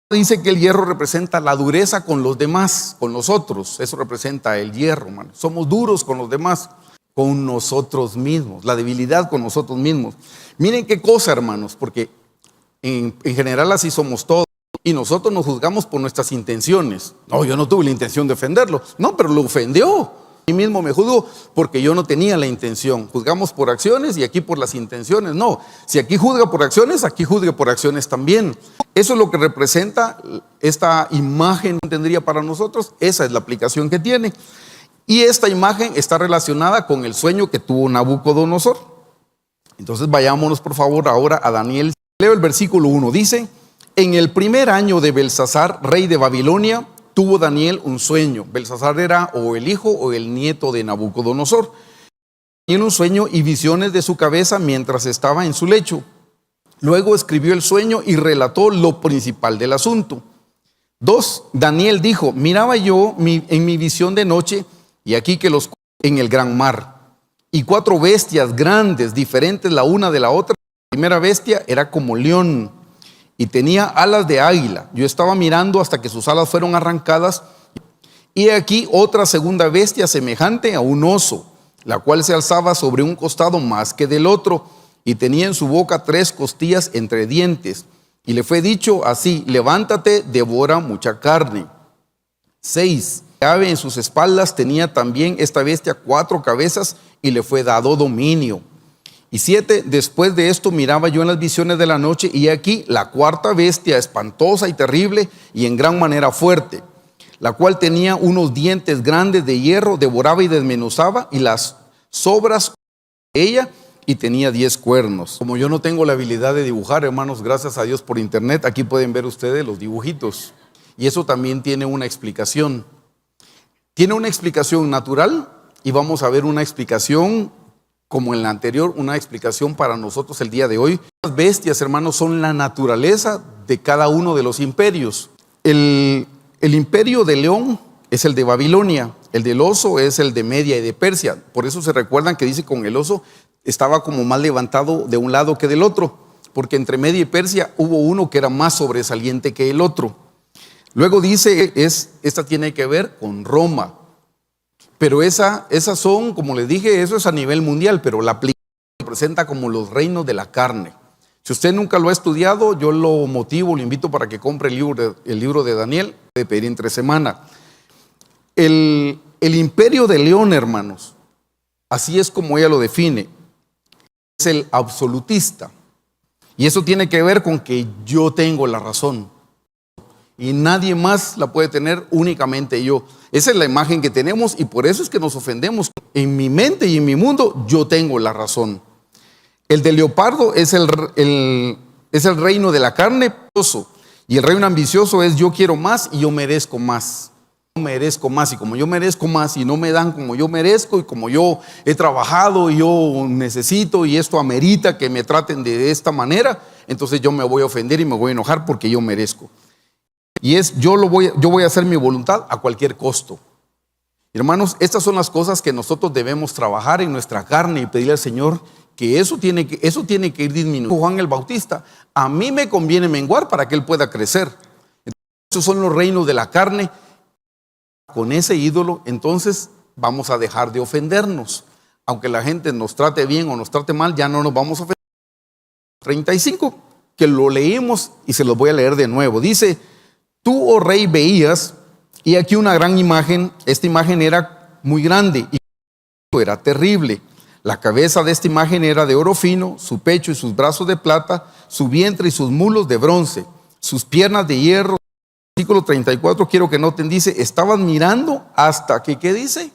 Dice que el hierro representa la dureza con los demás, con nosotros. Eso representa el hierro, hermano. Somos duros con los demás, con nosotros mismos. La debilidad con nosotros mismos. Miren qué cosa, hermanos, porque en general así somos todos. Y nosotros nos juzgamos por nuestras intenciones. No, yo no tuve la intención de ofenderlo. No, pero lo ofendió. A mí mismo me juzgo porque yo no tenía la intención. Juzgamos por acciones y aquí por las intenciones. No, si aquí juzga por acciones, aquí juzgue por acciones también. Eso es lo que representa esta imagen, tendría para nosotros. Esa es la aplicación que tiene. Y esta imagen está relacionada con el sueño que tuvo Nabucodonosor. Entonces vayámonos por favor ahora a Daniel. Leo el versículo 1. Dice: en el primer año de Belsasar, rey de Babilonia, tuvo Daniel un sueño. Belsasar era o el hijo o el nieto de Nabucodonosor. Tiene un sueño y visiones de su cabeza mientras estaba en su lecho. Luego escribió el sueño y relató lo principal del asunto. 2. Daniel dijo: miraba yo en mi visión de noche, y aquí que los en el gran mar, y 4 bestias grandes, diferentes la una de la otra. La primera bestia era como león y tenía alas de águila. Yo estaba mirando hasta que sus alas fueron arrancadas, y aquí otra segunda bestia semejante a un oso, la cual se alzaba sobre un costado más que del otro, y tenía en su boca 3 costillas entre dientes. Y le fue dicho así: levántate, devora mucha carne. 6. Ave en sus espaldas tenía también esta bestia 4 cabezas, y le fue dado dominio. Y 7. Después de esto miraba yo en las visiones de la noche, y aquí la 4ª bestia, espantosa y terrible, y en gran manera fuerte, la cual tenía unos dientes grandes de hierro, devoraba y desmenuzaba, y las sobras de ella, y tenía 10 cuernos. Como yo no tengo la habilidad de dibujar, hermanos, gracias a Dios por internet, aquí pueden ver ustedes los dibujitos. Y eso también tiene una explicación. Tiene una explicación natural, y vamos a ver una explicación como en la anterior, una explicación para nosotros el día de hoy. Las bestias, hermanos, son la naturaleza de cada uno de los imperios. El imperio de león es el de Babilonia, el del oso es el de Media y de Persia. Por eso se recuerdan que dice con el oso estaba como más levantado de un lado que del otro, porque entre Media y Persia hubo uno que era más sobresaliente que el otro. Luego dice, esta tiene que ver con Roma, pero esas son, como les dije, eso es a nivel mundial, pero la aplicación presenta como los reinos de la carne. Si usted nunca lo ha estudiado, yo lo motivo, lo invito para que compre el libro de Daniel, de pedir entre semana. El imperio de león, hermanos, así es como ella lo define, es el absolutista. Y eso tiene que ver con que yo tengo la razón y nadie más la puede tener, únicamente yo. Esa es la imagen que tenemos, y por eso es que nos ofendemos. En mi mente y en mi mundo yo tengo la razón. El de leopardo es el reino de la carne, y el reino ambicioso es yo quiero más y yo merezco más. Yo merezco más, y como yo merezco más y no me dan como yo merezco, y como yo he trabajado y yo necesito y esto amerita que me traten de esta manera, entonces yo me voy a ofender y me voy a enojar porque yo merezco. Y yo voy a hacer mi voluntad a cualquier costo. Hermanos, estas son las cosas que nosotros debemos trabajar en nuestra carne y pedirle al Señor que eso tiene que ir disminuyendo. Juan el Bautista: a mí me conviene menguar para que Él pueda crecer. Esos son los reinos de la carne. Con ese ídolo, entonces vamos a dejar de ofendernos. Aunque la gente nos trate bien o nos trate mal, ya no nos vamos a ofender. 35, que lo leímos y se los voy a leer de nuevo. Dice: tú, oh rey, veías, y aquí una gran imagen. Esta imagen era muy grande y era terrible. La cabeza de esta imagen era de oro fino, su pecho y sus brazos de plata, su vientre y sus mulos de bronce, sus piernas de hierro. Versículo 34, quiero que noten, dice: estaban mirando hasta que, ¿qué dice?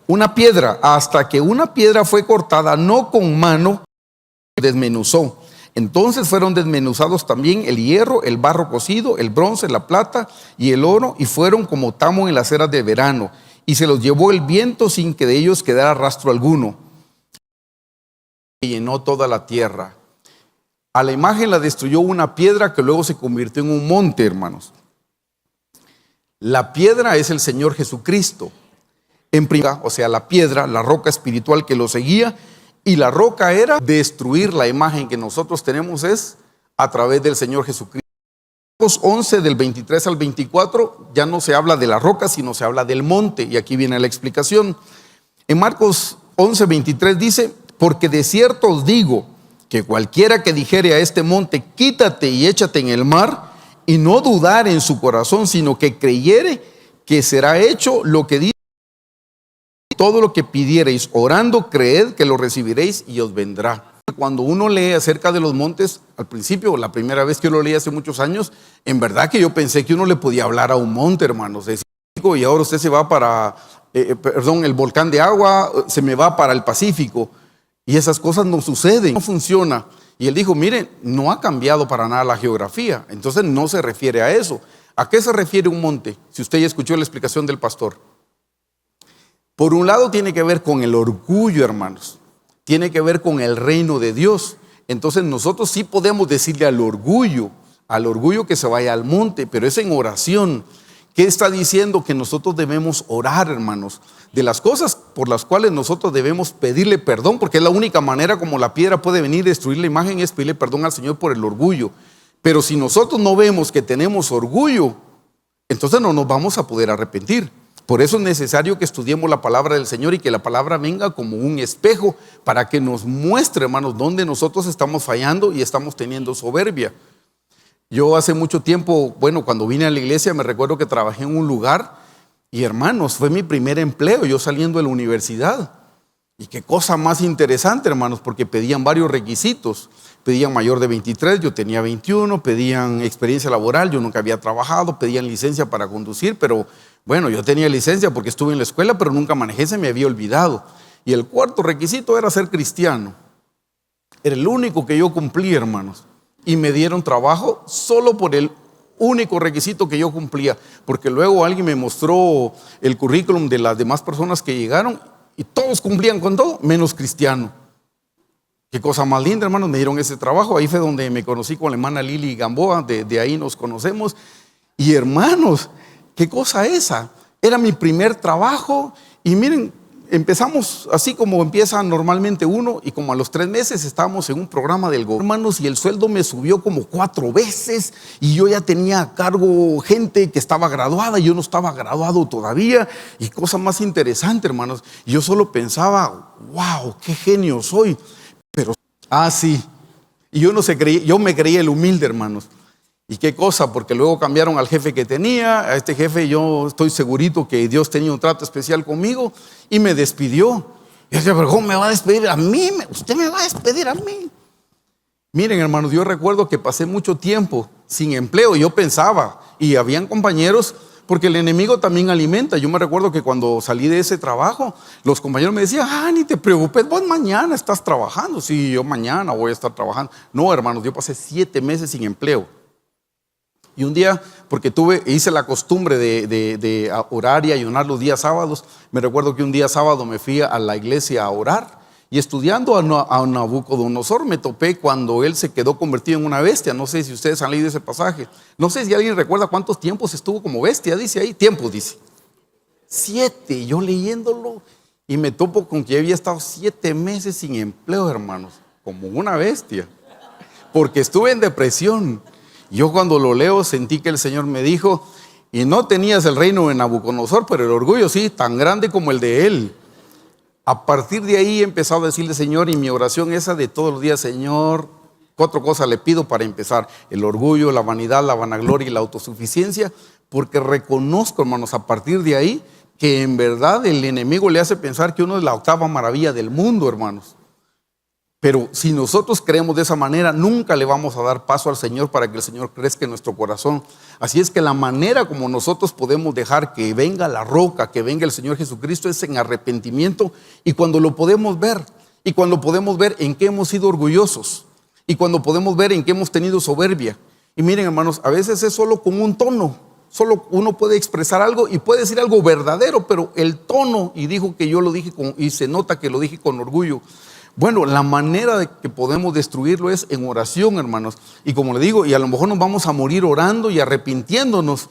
Una piedra, hasta que una piedra fue cortada, no con mano, desmenuzó. Entonces fueron desmenuzados también el hierro, el barro cocido, el bronce, la plata y el oro, y fueron como tamo en las eras de verano, y se los llevó el viento sin que de ellos quedara rastro alguno. Y llenó toda la tierra. A la imagen la destruyó una piedra que luego se convirtió en un monte, hermanos. La piedra es el Señor Jesucristo. En primera, o sea, la piedra, la roca espiritual que lo seguía, y la roca era destruir la imagen que nosotros tenemos es a través del Señor Jesucristo. Marcos 11 del 23 al 24 ya no se habla de la roca, sino se habla del monte, y aquí viene la explicación. En Marcos 11, 23 dice: porque de cierto os digo que cualquiera que dijere a este monte, quítate y échate en el mar, y no dudar en su corazón, sino que creyere que será hecho lo que dice, todo lo que pidiereis orando, creed que lo recibiréis y os vendrá. Cuando uno lee acerca de los montes, al principio, la primera vez que yo lo leí hace muchos años, en verdad que yo pensé que uno le podía hablar a un monte, hermanos. Decía, y ahora usted se va para, el volcán de agua, se me va para el Pacífico. Y esas cosas no suceden, no funciona. Y él dijo, miren, no ha cambiado para nada la geografía. Entonces no se refiere a eso. ¿A qué se refiere un monte? Si usted ya escuchó la explicación del pastor. Por un lado tiene que ver con el orgullo, hermanos. Tiene que ver con el reino de Dios. Entonces nosotros sí podemos decirle al orgullo que se vaya al monte, pero es en oración. ¿Qué está diciendo? Que nosotros debemos orar, hermanos, de las cosas por las cuales nosotros debemos pedirle perdón, porque es la única manera como la piedra puede venir a destruir la imagen, es pedirle perdón al Señor por el orgullo. Pero si nosotros no vemos que tenemos orgullo, entonces no nos vamos a poder arrepentir. Por eso es necesario que estudiemos la palabra del Señor y que la palabra venga como un espejo para que nos muestre, hermanos, dónde nosotros estamos fallando y estamos teniendo soberbia. Yo hace mucho tiempo, cuando vine a la iglesia, me recuerdo que trabajé en un lugar y, hermanos, fue mi primer empleo, yo saliendo de la universidad. Y qué cosa más interesante, hermanos, porque pedían varios requisitos. Pedían mayor de 23, yo tenía 21, pedían experiencia laboral, yo nunca había trabajado, pedían licencia para conducir, pero yo tenía licencia porque estuve en la escuela, pero nunca manejé, se me había olvidado. Y el cuarto requisito era ser cristiano. Era el único que yo cumplía, hermanos. Y me dieron trabajo solo por el único requisito que yo cumplía, porque luego alguien me mostró el currículum de las demás personas que llegaron y todos cumplían con todo, menos cristiano. Qué cosa más linda, hermanos, me dieron ese trabajo. Ahí fue donde me conocí con la hermana Lili Gamboa, de ahí nos conocemos. Y hermanos, qué cosa esa, era mi primer trabajo. Y miren, empezamos así como empieza normalmente uno, y como a los 3 meses estábamos en un programa del gobierno, hermanos, y el sueldo me subió como 4 veces, y yo ya tenía a cargo gente que estaba graduada, y yo no estaba graduado todavía, y cosa más interesante, hermanos. Y yo solo pensaba, wow, qué genio soy. Pero, sí, y yo me creía el humilde, hermanos. ¿Y qué cosa? Porque luego cambiaron al jefe que tenía. A este jefe yo estoy segurito que Dios tenía un trato especial conmigo y me despidió. Y yo decía, pero ¿cómo me va a despedir a mí? ¿Usted me va a despedir a mí? Miren, hermanos, yo recuerdo que pasé mucho tiempo sin empleo. Yo pensaba, y habían compañeros, porque el enemigo también alimenta. Yo me recuerdo que cuando salí de ese trabajo, los compañeros me decían, ni te preocupes, vos mañana estás trabajando. Sí, yo mañana voy a estar trabajando. No, hermanos, yo pasé 7 meses sin empleo. Y un día, porque hice la costumbre de orar y ayunar los días sábados, me recuerdo que un día sábado me fui a la iglesia a orar, y estudiando a Nabucodonosor me topé cuando él se quedó convertido en una bestia. No sé si ustedes han leído ese pasaje. No sé si alguien recuerda cuántos tiempos estuvo como bestia, dice ahí. Tiempos, dice. 7, yo leyéndolo, y me topo con que había estado 7 meses sin empleo, hermanos, como una bestia, porque estuve en depresión. Yo cuando lo leo sentí que el Señor me dijo, y no tenías el reino de Nabucodonosor, pero el orgullo sí, tan grande como el de él. A partir de ahí he empezado a decirle, Señor, y mi oración esa de todos los días, Señor, 4 cosas le pido para empezar: el orgullo, la vanidad, la vanagloria y la autosuficiencia, porque reconozco, hermanos, a partir de ahí, que en verdad el enemigo le hace pensar que uno es la 8ª maravilla del mundo, hermanos. Pero si nosotros creemos de esa manera, nunca le vamos a dar paso al Señor para que el Señor crezca en nuestro corazón. Así es que la manera como nosotros podemos dejar que venga la roca, que venga el Señor Jesucristo, es en arrepentimiento, y cuando lo podemos ver, y cuando podemos ver en qué hemos sido orgullosos, y cuando podemos ver en qué hemos tenido soberbia. Y miren, hermanos, a veces es solo con un tono. Solo uno puede expresar algo y puede decir algo verdadero, pero el tono, y dijo que yo lo dije y se nota que lo dije con orgullo. La manera de que podemos destruirlo es en oración, hermanos. Y como le digo, y a lo mejor nos vamos a morir orando y arrepintiéndonos,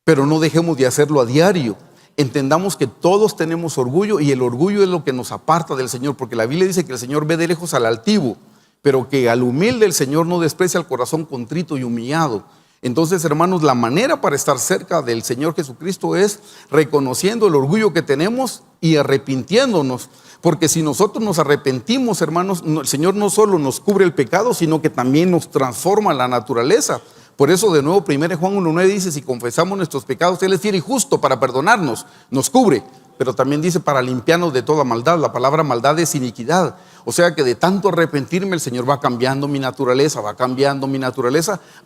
pero no dejemos de hacerlo a diario. Entendamos que todos tenemos orgullo, y el orgullo es lo que nos aparta del Señor, porque la Biblia dice que el Señor ve de lejos al altivo, pero que al humilde el Señor no desprecia el corazón contrito y humillado. Entonces, hermanos, la manera para estar cerca del Señor Jesucristo es reconociendo el orgullo que tenemos y arrepintiéndonos. Porque si nosotros nos arrepentimos, hermanos, el Señor no solo nos cubre el pecado, sino que también nos transforma la naturaleza. Por eso, de nuevo, 1 Juan 1:9 dice, si confesamos nuestros pecados, Él es fiel y justo para perdonarnos, nos cubre. Pero también dice para limpiarnos de toda maldad. La palabra maldad es iniquidad. O sea que de tanto arrepentirme, el Señor va cambiando mi naturaleza,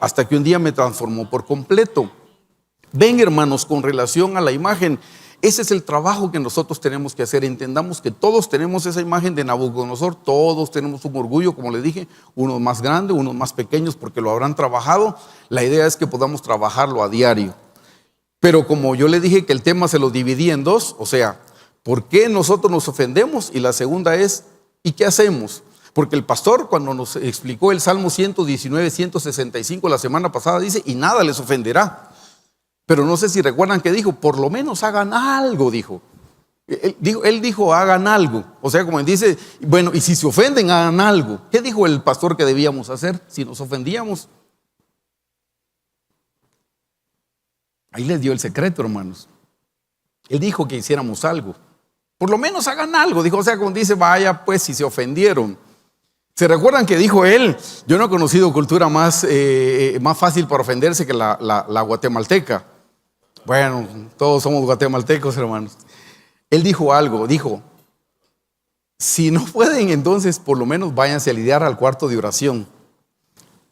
hasta que un día me transformó por completo. Ven, hermanos, con relación a la imagen, ese es el trabajo que nosotros tenemos que hacer. Entendamos que todos tenemos esa imagen de Nabucodonosor, todos tenemos un orgullo, como les dije, unos más grandes, unos más pequeños, porque lo habrán trabajado. La idea es que podamos trabajarlo a diario. Pero como yo le dije que el tema se lo dividí en dos, o sea, ¿por qué nosotros nos ofendemos? Y la segunda es, ¿y qué hacemos? Porque el pastor, cuando nos explicó el Salmo 119, 165 la semana pasada, dice, y nada les ofenderá. Pero no sé si recuerdan que dijo, por lo menos hagan algo, dijo. Él dijo, hagan algo. O sea, como él dice, bueno, y si se ofenden, hagan algo. ¿Qué dijo el pastor que debíamos hacer si nos ofendíamos? Ahí les dio el secreto, hermanos. Él dijo que hiciéramos algo. Por lo menos hagan algo. Dijo, o sea, como dice, vaya pues si se ofendieron. ¿Se recuerdan que dijo él? Yo no he conocido cultura más fácil para ofenderse que la guatemalteca. Bueno, todos somos guatemaltecos, hermanos. Él dijo algo, dijo, si no pueden, entonces por lo menos váyanse a lidiar al cuarto de oración.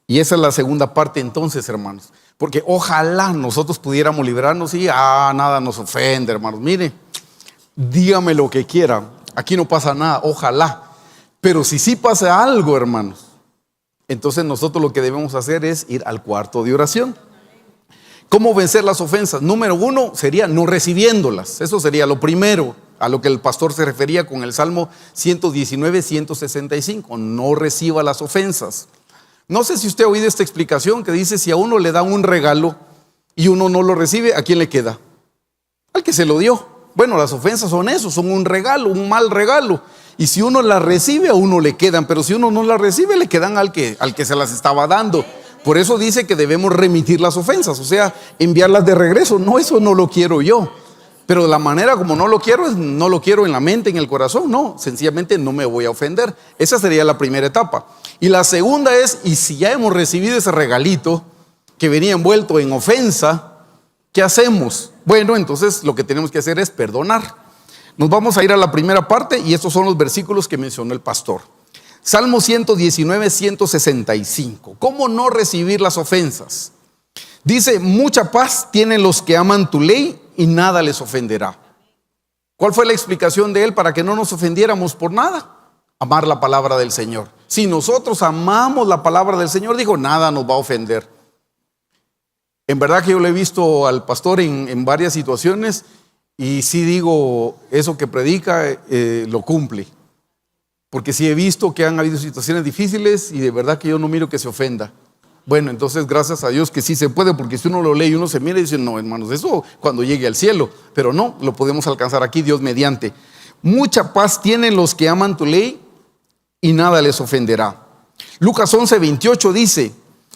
Y esa es la segunda parte entonces, hermanos. Porque ojalá nosotros pudiéramos librarnos y nada nos ofende, hermanos. Mire, dígame lo que quiera, aquí no pasa nada, ojalá. Pero si sí pasa algo, hermanos, entonces nosotros lo que debemos hacer es ir al cuarto de oración. ¿Cómo vencer las ofensas? Número 1 sería no recibiéndolas. Eso sería lo primero a lo que el pastor se refería con el Salmo 119, 165. No reciba las ofensas. No sé si usted ha oído esta explicación que dice, si a uno le dan un regalo y uno no lo recibe, ¿a quién le queda? Al que se lo dio. Bueno, las ofensas son eso, son un regalo, un mal regalo. Y si uno las recibe, a uno le quedan, pero si uno no las recibe, le quedan al que se las estaba dando. Por eso dice que debemos remitir las ofensas, o sea, enviarlas de regreso. No, eso no lo quiero yo. Pero la manera como no lo quiero es no lo quiero en la mente, en el corazón. No, sencillamente no me voy a ofender. Esa sería la primera etapa. Y la segunda es, y si ya hemos recibido ese regalito que venía envuelto en ofensa, ¿qué hacemos? Bueno, entonces lo que tenemos que hacer es perdonar. Nos vamos a ir a la primera parte y estos son los versículos que mencionó el pastor. Salmo 119, 165. ¿Cómo no recibir las ofensas? Dice, mucha paz tienen los que aman tu ley y nada les ofenderá. ¿Cuál fue la explicación de él para que no nos ofendiéramos por nada? Amar la palabra del Señor. Si nosotros amamos la palabra del Señor, dijo, nada nos va a ofender. En verdad que yo le he visto al pastor en varias situaciones y sí digo, eso que predica lo cumple. Porque sí he visto que han habido situaciones difíciles y de verdad que yo no miro que se ofenda. Bueno, entonces gracias a Dios que sí se puede, porque si uno lo lee y uno se mira y dice, no, hermanos, eso cuando llegue al cielo. Pero no, lo podemos alcanzar aquí, Dios mediante. Mucha paz tienen los que aman tu ley y nada les ofenderá. Lucas 11, 28 dice,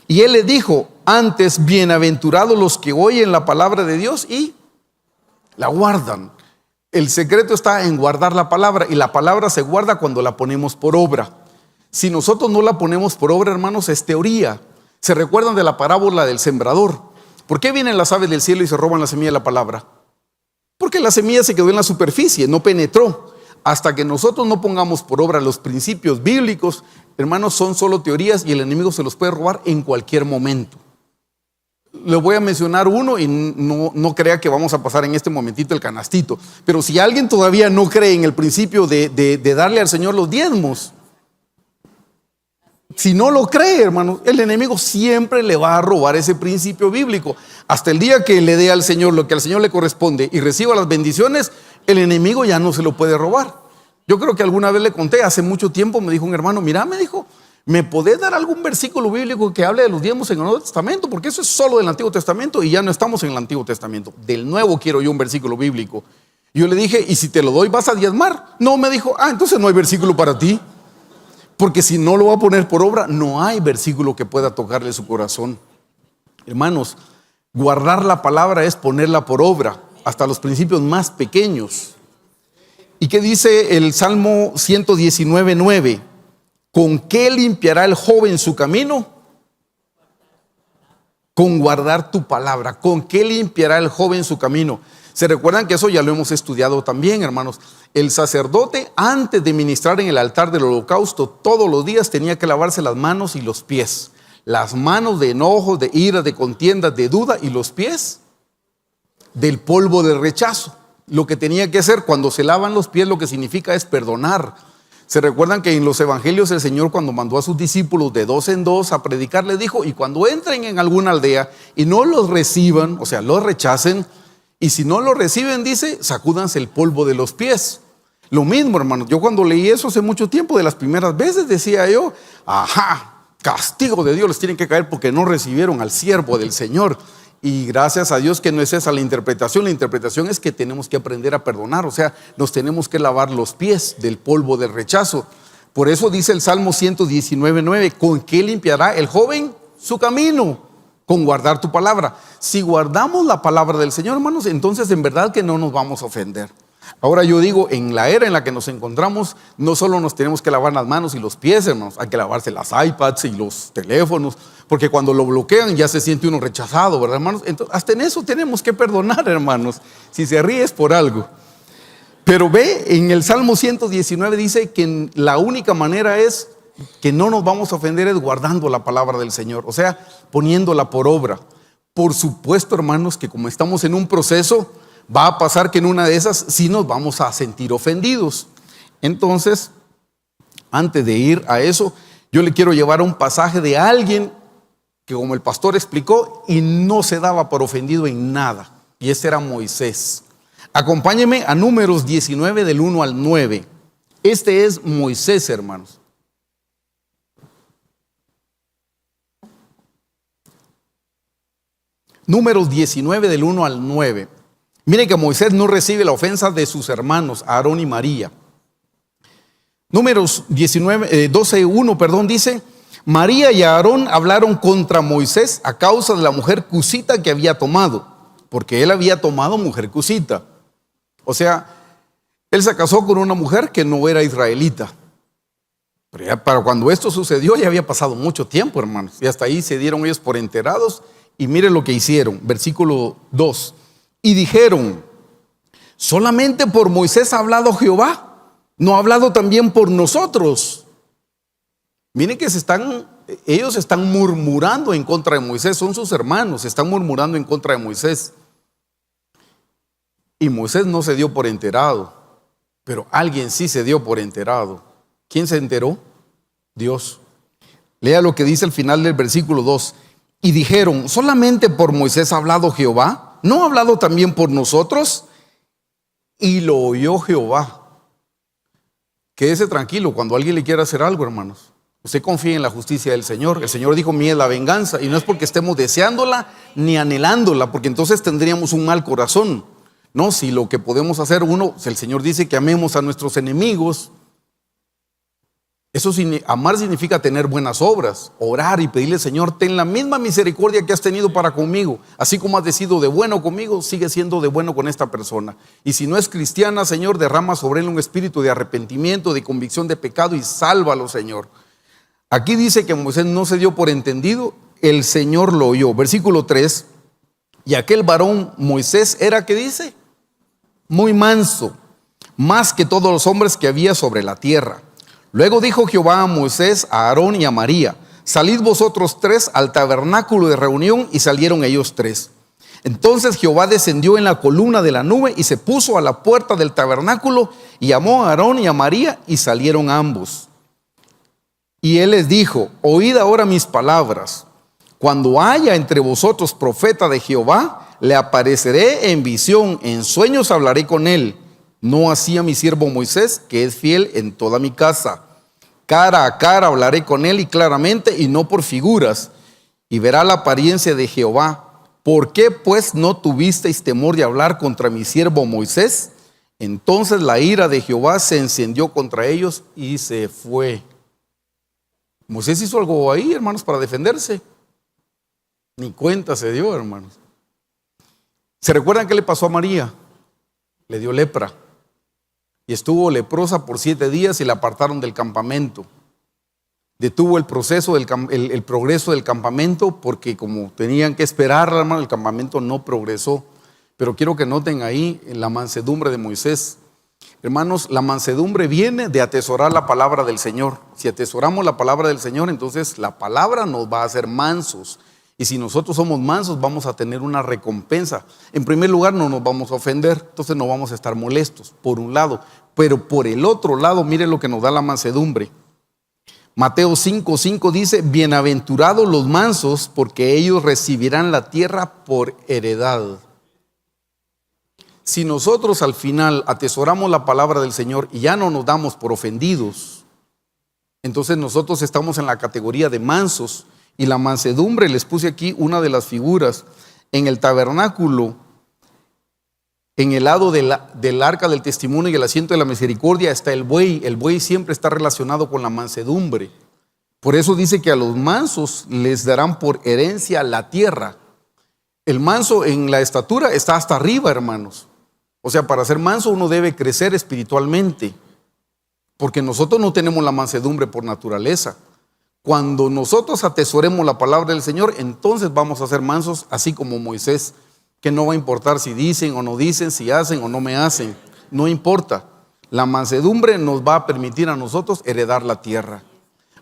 y él le dijo, antes bienaventurados los que oyen la palabra de Dios y la guardan. El secreto está en guardar la palabra, y la palabra se guarda cuando la ponemos por obra. Si nosotros no la ponemos por obra, hermanos, es teoría. ¿Se recuerdan de la parábola del sembrador? ¿Por qué vienen las aves del cielo y se roban la semilla de la palabra? Porque la semilla se quedó en la superficie, no penetró. Hasta que nosotros no pongamos por obra los principios bíblicos, hermanos, son solo teorías y el enemigo se los puede robar en cualquier momento. Le voy a mencionar uno y no crea que vamos a pasar en este momentito el canastito. Pero si alguien todavía no cree en el principio de darle al Señor los diezmos, si no lo cree, hermano, el enemigo siempre le va a robar ese principio bíblico. Hasta el día que le dé al Señor lo que al Señor le corresponde y reciba las bendiciones, el enemigo ya no se lo puede robar. Yo creo que alguna vez le conté, hace mucho tiempo me dijo un hermano, mira, me dijo, ¿me podés dar algún versículo bíblico que hable de los diezmos en el Nuevo Testamento? Porque eso es solo del Antiguo Testamento y ya no estamos en el Antiguo Testamento. Del Nuevo quiero yo un versículo bíblico. Yo le dije, ¿y si te lo doy vas a diezmar? No, me dijo, entonces no hay versículo para ti. Porque si no lo va a poner por obra, no hay versículo que pueda tocarle su corazón. Hermanos, guardar la palabra es ponerla por obra, hasta los principios más pequeños. ¿Y qué dice el Salmo 119:9? ¿Con qué limpiará el joven su camino? Con guardar tu palabra. ¿Con qué limpiará el joven su camino? Se recuerdan que eso ya lo hemos estudiado también, hermanos. El sacerdote, antes de ministrar en el altar del holocausto, todos los días tenía que lavarse las manos y los pies. Las manos de enojo, de ira, de contienda, de duda, y los pies del polvo del rechazo. Lo que tenía que hacer cuando se lavan los pies, lo que significa es perdonar. Se recuerdan que en los evangelios el Señor, cuando mandó a sus discípulos de 2 en 2 a predicar, les dijo: y cuando entren en alguna aldea y no los reciban, o sea, los rechacen, y si no lo reciben, dice, sacúdanse el polvo de los pies. Lo mismo, hermanos. Yo cuando leí eso hace mucho tiempo, de las primeras veces, decía yo: ajá, castigo de Dios les tiene que caer porque no recibieron al siervo del Señor. Y gracias a Dios que no es esa la interpretación. La interpretación es que tenemos que aprender a perdonar. O sea, nos tenemos que lavar los pies del polvo del rechazo. Por eso dice el Salmo 119:9: ¿con qué limpiará el joven su camino? Con guardar tu palabra. Si guardamos la palabra del Señor, hermanos, entonces en verdad que no nos vamos a ofender. Ahora yo digo, en la era en la que nos encontramos, no solo nos tenemos que lavar las manos y los pies, hermanos, hay que lavarse las iPads y los teléfonos, porque cuando lo bloquean ya se siente uno rechazado, ¿verdad, hermanos? Entonces, hasta en eso tenemos que perdonar, hermanos. Si se ríe es por algo. Pero ve, en el Salmo 119 dice que la única manera es que no nos vamos a ofender es guardando la palabra del Señor, o sea, poniéndola por obra. Por supuesto, hermanos, que como estamos en un proceso, va a pasar que en una de esas sí nos vamos a sentir ofendidos. Entonces, antes de ir a eso, yo le quiero llevar a un pasaje de alguien que, como el pastor explicó, y no se daba por ofendido en nada, y ese era Moisés. Acompáñeme a Números 19 del 1 al 9. Este es Moisés, hermanos. Números 19 del 1 al 9. Miren que Moisés no recibe la ofensa de sus hermanos, Aarón y María. Números 12:1, dice: María y Aarón hablaron contra Moisés a causa de la mujer cusita que había tomado, porque él había tomado mujer cusita. O sea, él se casó con una mujer que no era israelita. Pero ya para cuando esto sucedió ya había pasado mucho tiempo, hermanos, y hasta ahí se dieron ellos por enterados. Y miren lo que hicieron, versículo 2. Y dijeron: solamente por Moisés ha hablado Jehová, ¿no ha hablado también por nosotros? Miren que ellos están murmurando en contra de Moisés, son sus hermanos, están murmurando en contra de Moisés. Y Moisés no se dio por enterado, pero alguien sí se dio por enterado. ¿Quién se enteró? Dios. Lea lo que dice al final del versículo 2. Y dijeron: solamente por Moisés ha hablado Jehová, ¿no ha hablado también por nosotros? Y lo oyó Jehová. Quédese tranquilo cuando alguien le quiera hacer algo, hermanos. Usted confía en la justicia del Señor. El Señor dijo: mía es la venganza. Y no es porque estemos deseándola ni anhelándola, porque entonces tendríamos un mal corazón. No, si lo que podemos hacer el Señor dice que amemos a nuestros enemigos. Eso, amar significa tener buenas obras, orar y pedirle: Señor, ten la misma misericordia que has tenido para conmigo. Así como has sido de bueno conmigo, sigue siendo de bueno con esta persona. Y si no es cristiana, Señor, derrama sobre él un espíritu de arrepentimiento, de convicción de pecado, y sálvalo, Señor. Aquí dice que Moisés no se dio por entendido, el Señor lo oyó. Versículo 3. Y aquel varón Moisés era, ¿qué dice? Muy manso, más que todos los hombres que había sobre la tierra. Luego dijo Jehová a Moisés, a Aarón y a María: salid vosotros tres al tabernáculo de reunión. Y salieron ellos tres. Entonces Jehová descendió en la columna de la nube y se puso a la puerta del tabernáculo, y llamó a Aarón y a María, y salieron ambos. Y él les dijo: oíd ahora mis palabras. Cuando haya entre vosotros profeta de Jehová, le apareceré en visión, en sueños hablaré con él. No así a mi siervo Moisés, que es fiel en toda mi casa. Cara a cara hablaré con él y claramente, y no por figuras, y verá la apariencia de Jehová. ¿Por qué pues no tuvisteis temor de hablar contra mi siervo Moisés? Entonces la ira de Jehová se encendió contra ellos y se fue. Moisés hizo algo ahí, hermanos, para defenderse. Ni cuenta se dio, hermanos. ¿Se recuerdan qué le pasó a María? Le dio lepra. Y estuvo leprosa por 7 días y la apartaron del campamento. Detuvo el proceso, el progreso del campamento, porque como tenían que esperar, hermano, el campamento no progresó. Pero quiero que noten ahí la mansedumbre de Moisés. Hermanos, la mansedumbre viene de atesorar la palabra del Señor. Si atesoramos la palabra del Señor, entonces la palabra nos va a hacer mansos. Y si nosotros somos mansos, vamos a tener una recompensa. En primer lugar, no nos vamos a ofender, entonces no vamos a estar molestos, por un lado. Pero por el otro lado, mire lo que nos da la mansedumbre. Mateo 5:5 dice: bienaventurados los mansos, porque ellos recibirán la tierra por heredad. Si nosotros al final atesoramos la palabra del Señor y ya no nos damos por ofendidos, entonces nosotros estamos en la categoría de mansos. Y la mansedumbre, les puse aquí una de las figuras. En el tabernáculo, en el lado del arca del testimonio y el asiento de la misericordia está el buey. El buey siempre está relacionado con la mansedumbre. Por eso dice que a los mansos les darán por herencia la tierra. El manso en la estatura está hasta arriba, hermanos. O sea, para ser manso uno debe crecer espiritualmente, porque nosotros no tenemos la mansedumbre por naturaleza. Cuando nosotros atesoremos la palabra del Señor, entonces vamos a ser mansos, así como Moisés, que no va a importar si dicen o no dicen, si hacen o no me hacen, no importa. La mansedumbre nos va a permitir a nosotros heredar la tierra.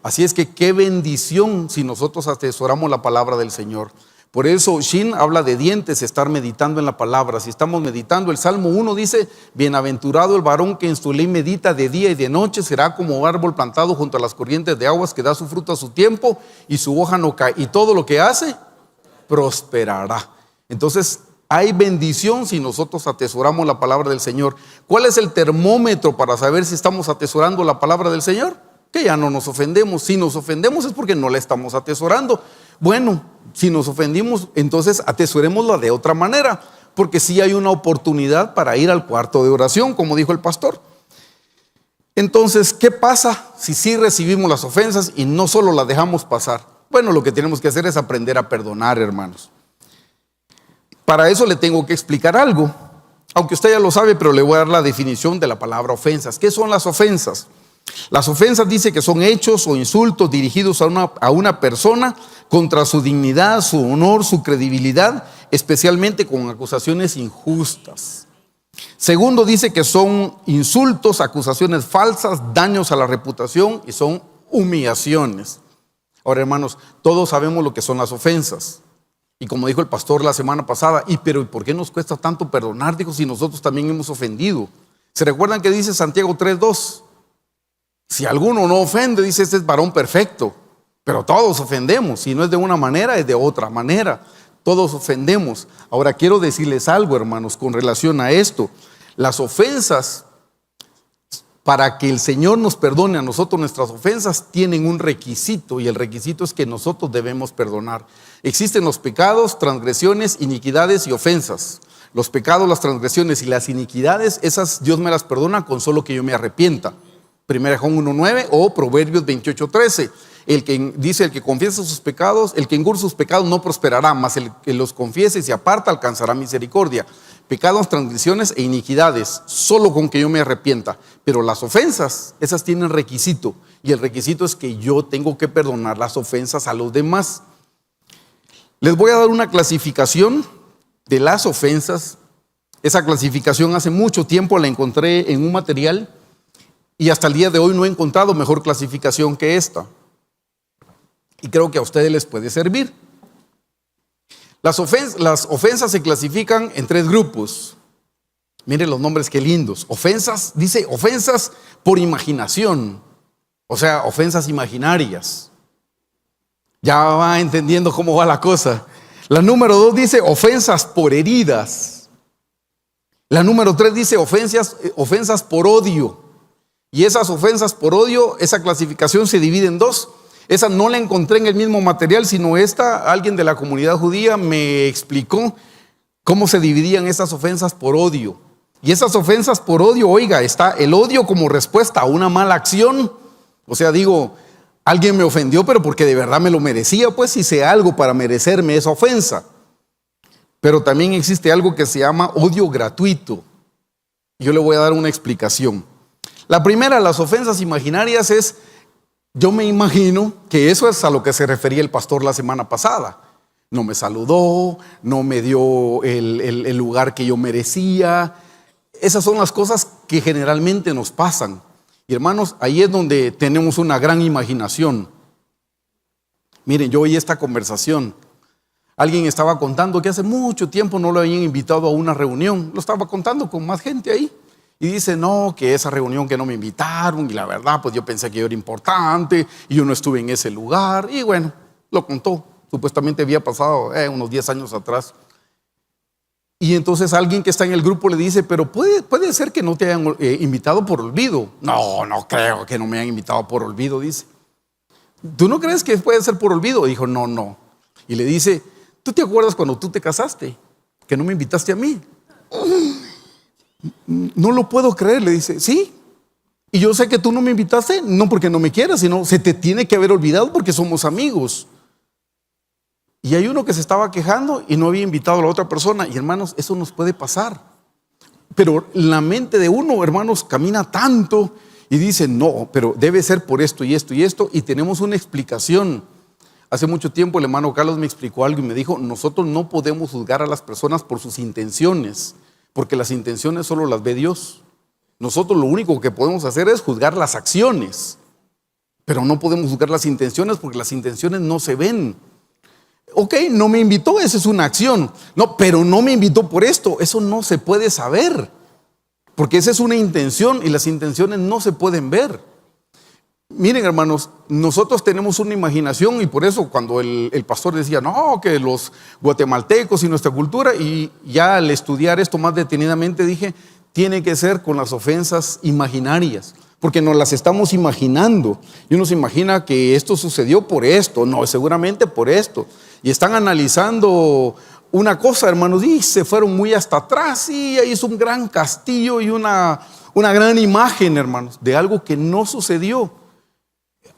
Así es que qué bendición si nosotros atesoramos la palabra del Señor. Por eso Shin habla de dientes, estar meditando en la palabra. Si estamos meditando, el Salmo 1 dice: bienaventurado el varón que en su ley medita de día y de noche, será como árbol plantado junto a las corrientes de aguas, que da su fruto a su tiempo y su hoja no cae, y todo lo que hace prosperará. Entonces hay bendición si nosotros atesoramos la palabra del Señor. ¿Cuál es el termómetro para saber si estamos atesorando la palabra del Señor? Que ya no nos ofendemos. Si nos ofendemos es porque no la estamos atesorando. Bueno, si nos ofendimos, entonces atesorémosla de otra manera, porque sí hay una oportunidad para ir al cuarto de oración, como dijo el pastor. Entonces, ¿qué pasa si sí recibimos las ofensas y no solo las dejamos pasar? Bueno, lo que tenemos que hacer es aprender a perdonar, hermanos. Para eso le tengo que explicar algo, aunque usted ya lo sabe, pero le voy a dar la definición de la palabra ofensas. ¿Qué son las ofensas? Las ofensas dice que son hechos o insultos dirigidos a una persona contra su dignidad, su honor, su credibilidad, especialmente con acusaciones injustas. Segundo, dice que son insultos, acusaciones falsas, daños a la reputación y son humillaciones. Ahora, hermanos, todos sabemos lo que son las ofensas. Y como dijo el pastor la semana pasada, pero ¿por qué nos cuesta tanto perdonar? Dijo, si nosotros también hemos ofendido. ¿Se recuerdan que dice Santiago 3:2? Si alguno no ofende, dice, este es varón perfecto. Pero todos ofendemos, si no es de una manera, es de otra manera. Todos ofendemos. Ahora quiero decirles algo, hermanos, con relación a esto. Las ofensas, para que el Señor nos perdone a nosotros nuestras ofensas, tienen un requisito, y el requisito es que nosotros debemos perdonar. Existen los pecados, transgresiones, iniquidades y ofensas. Los pecados, las transgresiones y las iniquidades, esas Dios me las perdona con solo que yo me arrepienta. 1 Juan 1:9 o Proverbios 28:13. El que confiesa sus pecados, el que engurda sus pecados no prosperará, mas el que los confiese y se aparta alcanzará misericordia. Pecados, transgresiones e iniquidades, solo con que yo me arrepienta. Pero las ofensas, esas tienen requisito, y el requisito es que yo tengo que perdonar las ofensas a los demás. Les voy a dar una clasificación de las ofensas. Esa clasificación hace mucho tiempo la encontré en un material, y hasta el día de hoy no he encontrado mejor clasificación que esta. Y creo que a ustedes les puede servir. Las ofensas se clasifican en 3 grupos. Miren los nombres, qué lindos. Ofensas, dice, ofensas por imaginación. O sea, ofensas imaginarias. Ya va entendiendo cómo va la cosa. La número 2 dice ofensas por heridas. La número 3 dice ofensas por odio. Y esas ofensas por odio, esa clasificación se divide en 2. Esa no la encontré en el mismo material, sino alguien de la comunidad judía me explicó cómo se dividían esas ofensas por odio. Y esas ofensas por odio, oiga, está el odio como respuesta a una mala acción. O sea, digo, Alguien me ofendió, pero porque de verdad me lo merecía, pues hice algo para merecerme esa ofensa. Pero también existe algo que se llama odio gratuito. Yo le voy a dar una explicación. La primera, las ofensas imaginarias es, yo me imagino que eso es a lo que se refería el pastor la semana pasada. No me saludó, no me dio el lugar que yo merecía. Esas son las cosas que generalmente nos pasan. Y hermanos, ahí es donde tenemos una gran imaginación. Miren, yo oí esta conversación. Alguien estaba contando que hace mucho tiempo no lo habían invitado a una reunión. Lo estaba contando con más gente ahí. Y dice, no, que esa reunión que no me invitaron. Y la verdad, pues yo pensé que yo era importante. Y yo no estuve en ese lugar. Y bueno, lo contó. Supuestamente había pasado unos 10 años atrás. Y entonces alguien que está en el grupo le dice, pero puede ser que no te hayan invitado por olvido. No, no creo que no me hayan invitado por olvido, dice. ¿Tú no crees que puede ser por olvido? Dijo, no, no. Y le dice, ¿tú te acuerdas cuando tú te casaste? Que no me invitaste a mí. No lo puedo creer, le dice, sí. Y yo sé que tú no me invitaste, no porque no me quieras, sino se te tiene que haber olvidado porque somos amigos. Y hay uno que se estaba quejando y no había invitado a la otra persona. Y hermanos, eso nos puede pasar. Pero la mente de uno, hermanos, camina tanto y dice, no, pero debe ser por esto y esto y esto. Y tenemos una explicación. Hace mucho tiempo el hermano Carlos me explicó algo y me dijo, nosotros no podemos juzgar a las personas por sus intenciones, porque las intenciones solo las ve Dios. Nosotros lo único que podemos hacer es juzgar las acciones, pero no podemos juzgar las intenciones porque las intenciones no se ven. Ok, no me invitó, esa es una acción. No, pero no me invitó por esto, eso no se puede saber, porque esa es una intención y las intenciones no se pueden ver. Miren, hermanos, nosotros tenemos una imaginación y por eso cuando el pastor decía, no, que los guatemaltecos y nuestra cultura, y ya al estudiar esto más detenidamente dije, tiene que ser con las ofensas imaginarias, porque nos las estamos imaginando. Y uno se imagina que esto sucedió por esto, no, seguramente por esto. Y están analizando una cosa, hermanos, y se fueron muy hasta atrás y ahí hizo un gran castillo y una gran imagen, hermanos, de algo que no sucedió.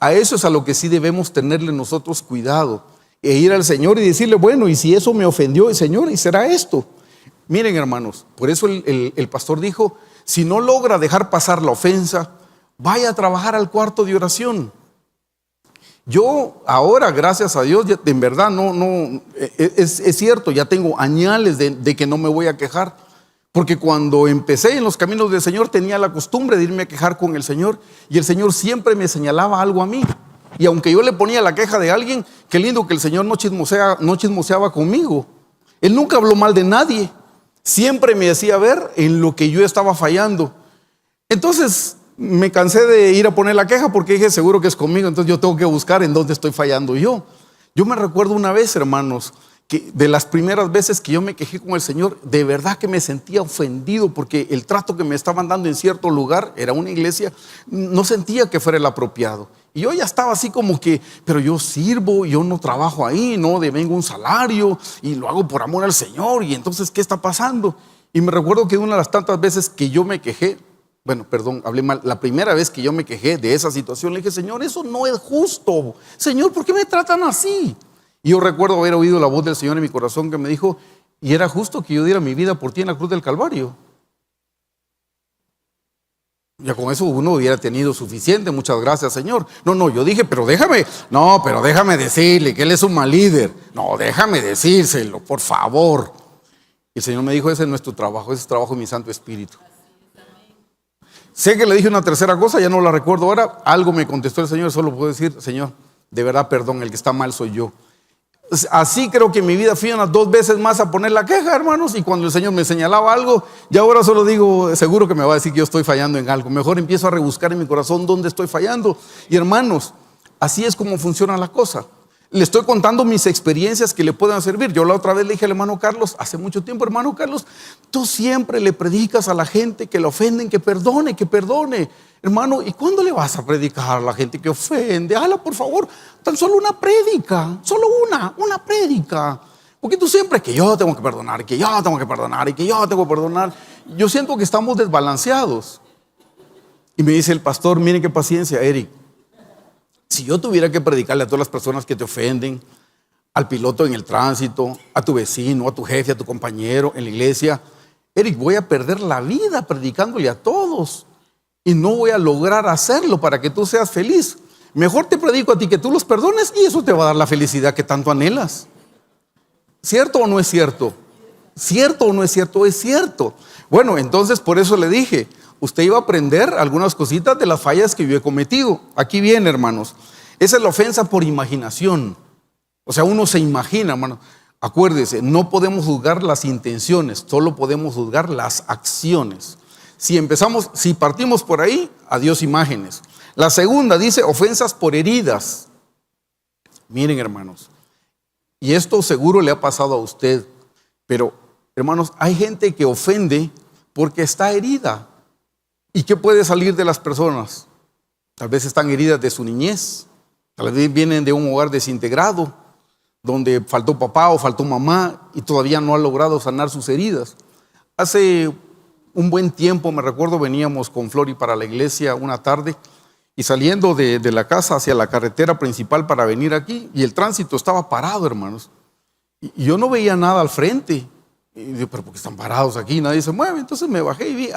A eso es a lo que sí debemos tenerle nosotros cuidado e ir al Señor y decirle, bueno, y si eso me ofendió, Señor, y será esto. Miren, hermanos, por eso el pastor dijo, si no logra dejar pasar la ofensa, vaya a trabajar al cuarto de oración. Yo ahora, gracias a Dios, ya, en verdad es cierto, ya tengo añales de que no me voy a quejar, porque cuando empecé en los caminos del Señor tenía la costumbre de irme a quejar con el Señor y el Señor siempre me señalaba algo a mí. Y aunque yo le ponía la queja de alguien, qué lindo que el Señor no chismoseaba conmigo. Él nunca habló mal de nadie, siempre me hacía ver en lo que yo estaba fallando. Entonces me cansé de ir a poner la queja porque dije, seguro que es conmigo, entonces yo tengo que buscar en dónde estoy fallando yo. Yo me recuerdo una vez, hermanos, que de las primeras veces que yo me quejé con el Señor, de verdad que me sentía ofendido porque el trato que me estaban dando en cierto lugar, era una iglesia, no sentía que fuera el apropiado. Y yo ya estaba así como que, pero yo sirvo, yo no trabajo ahí, no devengo un salario y lo hago por amor al Señor. Y entonces, ¿qué está pasando? Y me recuerdo que una de las tantas veces que yo me quejé, hablé mal. La primera vez que yo me quejé de esa situación, le dije, Señor, eso no es justo. Señor, ¿por qué me tratan así? Y yo recuerdo haber oído la voz del Señor en mi corazón que me dijo, y era justo que yo diera mi vida por ti en la cruz del Calvario. Ya con eso uno hubiera tenido suficiente, muchas gracias, Señor. No, yo dije, pero déjame decirle que él es un mal líder. No, déjame decírselo, por favor. Y el Señor me dijo, ese no es tu trabajo, ese es trabajo de mi Santo Espíritu. Sé que le dije una tercera cosa, ya no la recuerdo ahora. Algo me contestó el Señor, solo puedo decir, Señor, de verdad, perdón, el que está mal soy yo. Así creo que en mi vida fui unas 2 veces más a poner la queja, hermanos, y cuando el Señor me señalaba algo, ya ahora solo digo, seguro que me va a decir que yo estoy fallando en algo. Mejor empiezo a rebuscar en mi corazón dónde estoy fallando. Y hermanos, así es como funciona la cosa. Le estoy contando mis experiencias que le puedan servir. Yo la otra vez le dije al hermano Carlos, hace mucho tiempo, hermano Carlos, tú siempre le predicas a la gente que le ofenden, que perdone. Hermano, ¿y cuándo le vas a predicar a la gente que ofende? Hágala, por favor, tan solo una prédica, solo una prédica. Porque tú siempre que yo tengo que perdonar, que yo tengo que perdonar y que yo tengo que perdonar. Yo siento que estamos desbalanceados. Y me dice el pastor, miren qué paciencia, Eric. Si yo tuviera que predicarle a todas las personas que te ofenden, al piloto en el tránsito, a tu vecino, a tu jefe, a tu compañero en la iglesia, Eric, voy a perder la vida predicándole a todos y no voy a lograr hacerlo para que tú seas feliz. Mejor te predico a ti que tú los perdones y eso te va a dar la felicidad que tanto anhelas. ¿Cierto o no es cierto? ¿Cierto o no es cierto? Es cierto. Bueno, entonces por eso le dije, usted iba a aprender algunas cositas de las fallas que yo he cometido. Aquí viene, hermanos. Esa es la ofensa por imaginación. O sea, uno se imagina, hermano. Acuérdese, no podemos juzgar las intenciones, solo podemos juzgar las acciones. Si partimos por ahí, adiós imágenes. La segunda dice ofensas por heridas. Miren, hermanos, y esto seguro le ha pasado a usted, pero, hermanos, hay gente que ofende porque está herida. ¿Y qué puede salir de las personas? Tal vez están heridas de su niñez, tal vez vienen de un hogar desintegrado, donde faltó papá o faltó mamá y todavía no ha logrado sanar sus heridas. Hace un buen tiempo, me recuerdo, veníamos con Flori para la iglesia una tarde y saliendo de la casa hacia la carretera principal para venir aquí, y el tránsito estaba parado, hermanos. Y yo no veía nada al frente. Y digo, pero ¿por qué están parados aquí? Nadie se mueve. Entonces me bajé y vi,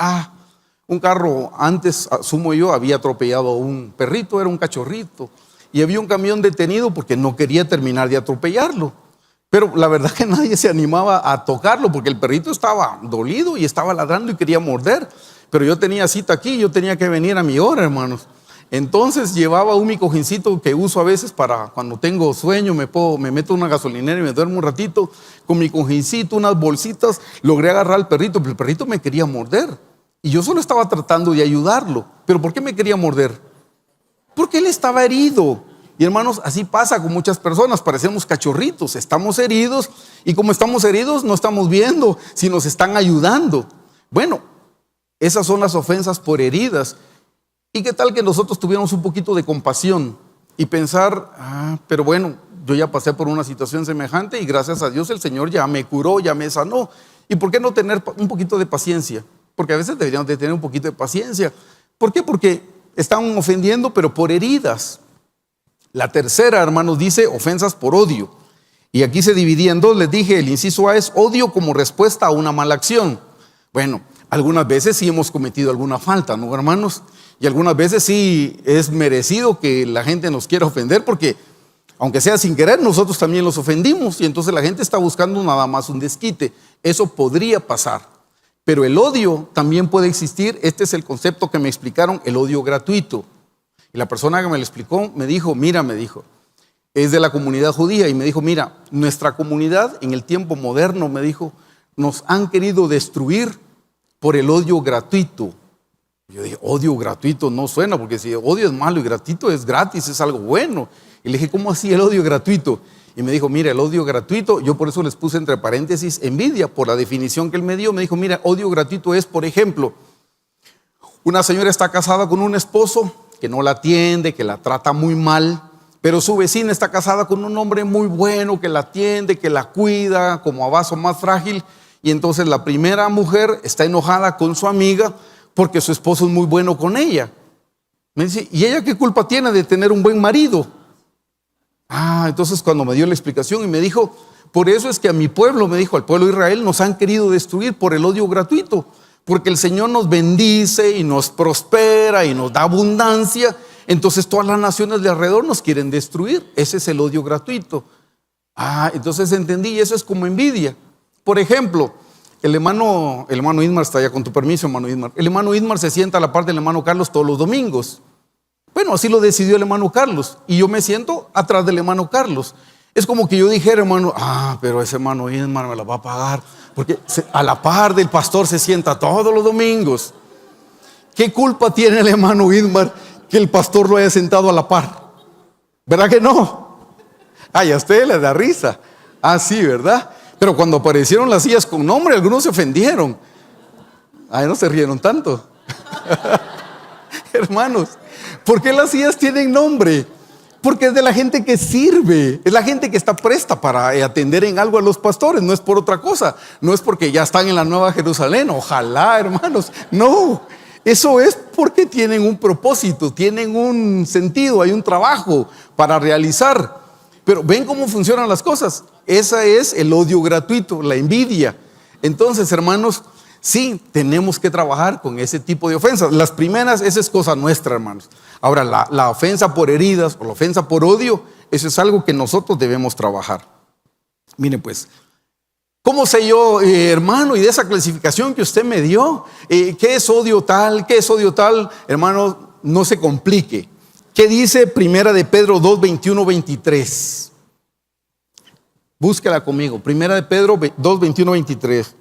un carro antes, asumo yo, había atropellado a un perrito, era un cachorrito. Y había un camión detenido porque no quería terminar de atropellarlo. Pero la verdad que nadie se animaba a tocarlo porque el perrito estaba dolido y estaba ladrando y quería morder. Pero yo tenía cita aquí, yo tenía que venir a mi hora, hermanos. Entonces llevaba mi cojincito que uso a veces para cuando tengo sueño, me meto en una gasolinera y me duermo un ratito. Con mi cojincito, unas bolsitas, logré agarrar al perrito, pero el perrito me quería morder. Y yo solo estaba tratando de ayudarlo. ¿Pero por qué me quería morder? Porque él estaba herido. Y hermanos, así pasa con muchas personas, parecemos cachorritos, estamos heridos y como estamos heridos no estamos viendo si nos están ayudando. Bueno, esas son las ofensas por heridas. ¿Y qué tal que nosotros tuviéramos un poquito de compasión y pensar, pero bueno, yo ya pasé por una situación semejante y gracias a Dios el Señor ya me curó, ya me sanó? ¿Y por qué no tener un poquito de paciencia? Porque a veces deberíamos de tener un poquito de paciencia. ¿Por qué? Porque están ofendiendo, pero por heridas. La tercera, hermanos, dice ofensas por odio. Y aquí se dividía en dos. Les dije, el inciso A es odio como respuesta a una mala acción. Bueno, algunas veces sí hemos cometido alguna falta, ¿no, hermanos? Y algunas veces sí es merecido que la gente nos quiera ofender porque, aunque sea sin querer, nosotros también los ofendimos y entonces la gente está buscando nada más un desquite. Eso podría pasar. Pero el odio también puede existir. Este es el concepto que me explicaron, el odio gratuito. Y la persona que me lo explicó me dijo, es de la comunidad judía y me dijo, mira, nuestra comunidad en el tiempo moderno, me dijo, nos han querido destruir por el odio gratuito. Yo dije, odio gratuito no suena, porque si odio es malo y gratuito es gratis, es algo bueno. Y le dije, ¿cómo así el odio gratuito? Y me dijo, mira, el odio gratuito, yo por eso les puse entre paréntesis envidia, por la definición que él me dio. Me dijo, mira, odio gratuito es, por ejemplo, una señora está casada con un esposo que no la atiende, que la trata muy mal, pero su vecina está casada con un hombre muy bueno, que la atiende, que la cuida como a vaso más frágil. Y entonces la primera mujer está enojada con su amiga porque su esposo es muy bueno con ella. Me dice, ¿y ella qué culpa tiene de tener un buen marido? Entonces cuando me dio la explicación y me dijo, por eso es que a mi pueblo, me dijo, al pueblo de Israel, nos han querido destruir por el odio gratuito, porque el Señor nos bendice y nos prospera y nos da abundancia, entonces todas las naciones de alrededor nos quieren destruir. Ese es el odio gratuito. Entonces entendí, y eso es como envidia. Por ejemplo, el hermano Ismar está allá, con tu permiso, hermano Ismar. El hermano Ismar se sienta a la par del hermano Carlos todos los domingos. Bueno, así lo decidió el hermano Carlos. Y yo me siento atrás del hermano Carlos. Es como que yo dijera, hermano, pero ese hermano Ismar me la va a pagar. Porque a la par del pastor se sienta todos los domingos. ¿Qué culpa tiene el hermano Ismar que el pastor lo haya sentado a la par? ¿Verdad que no? A usted le da risa. Sí, ¿verdad? Pero cuando aparecieron las sillas con nombre, algunos se ofendieron. No se rieron tanto. Hermanos, ¿por qué las sillas tienen nombre? Porque es de la gente que sirve, es la gente que está presta para atender en algo a los pastores, no es por otra cosa, no es porque ya están en la Nueva Jerusalén, ojalá, hermanos, no, Eso es porque tienen un propósito, tienen un sentido, hay un trabajo para realizar. Pero ven cómo funcionan las cosas. Ese es el odio gratuito, la envidia. Entonces, hermanos, sí, tenemos que trabajar con ese tipo de ofensas. Las primeras, esa es cosa nuestra, hermanos. Ahora, la ofensa por heridas o la ofensa por odio, eso es algo que nosotros debemos trabajar. Miren pues, ¿cómo sé yo, hermano, y de esa clasificación que usted me dio? ¿Qué es odio tal? ¿Qué es odio tal? Hermano, no se complique. ¿Qué dice Primera de Pedro 2, 21, 23? Búsquela conmigo. Primera de Pedro 2, 21, 23.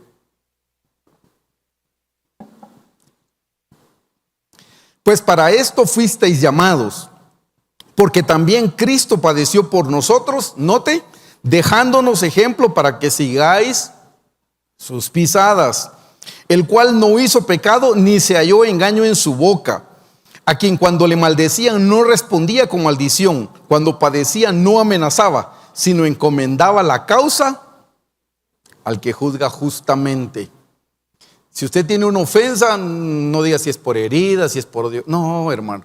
Pues para esto fuisteis llamados, porque también Cristo padeció por nosotros, note, dejándonos ejemplo para que sigáis sus pisadas, el cual no hizo pecado ni se halló engaño en su boca, a quien cuando le maldecían no respondía con maldición, cuando padecía no amenazaba, sino encomendaba la causa al que juzga justamente. Si usted tiene una ofensa, no diga si es por herida, si es por odio. No, hermano,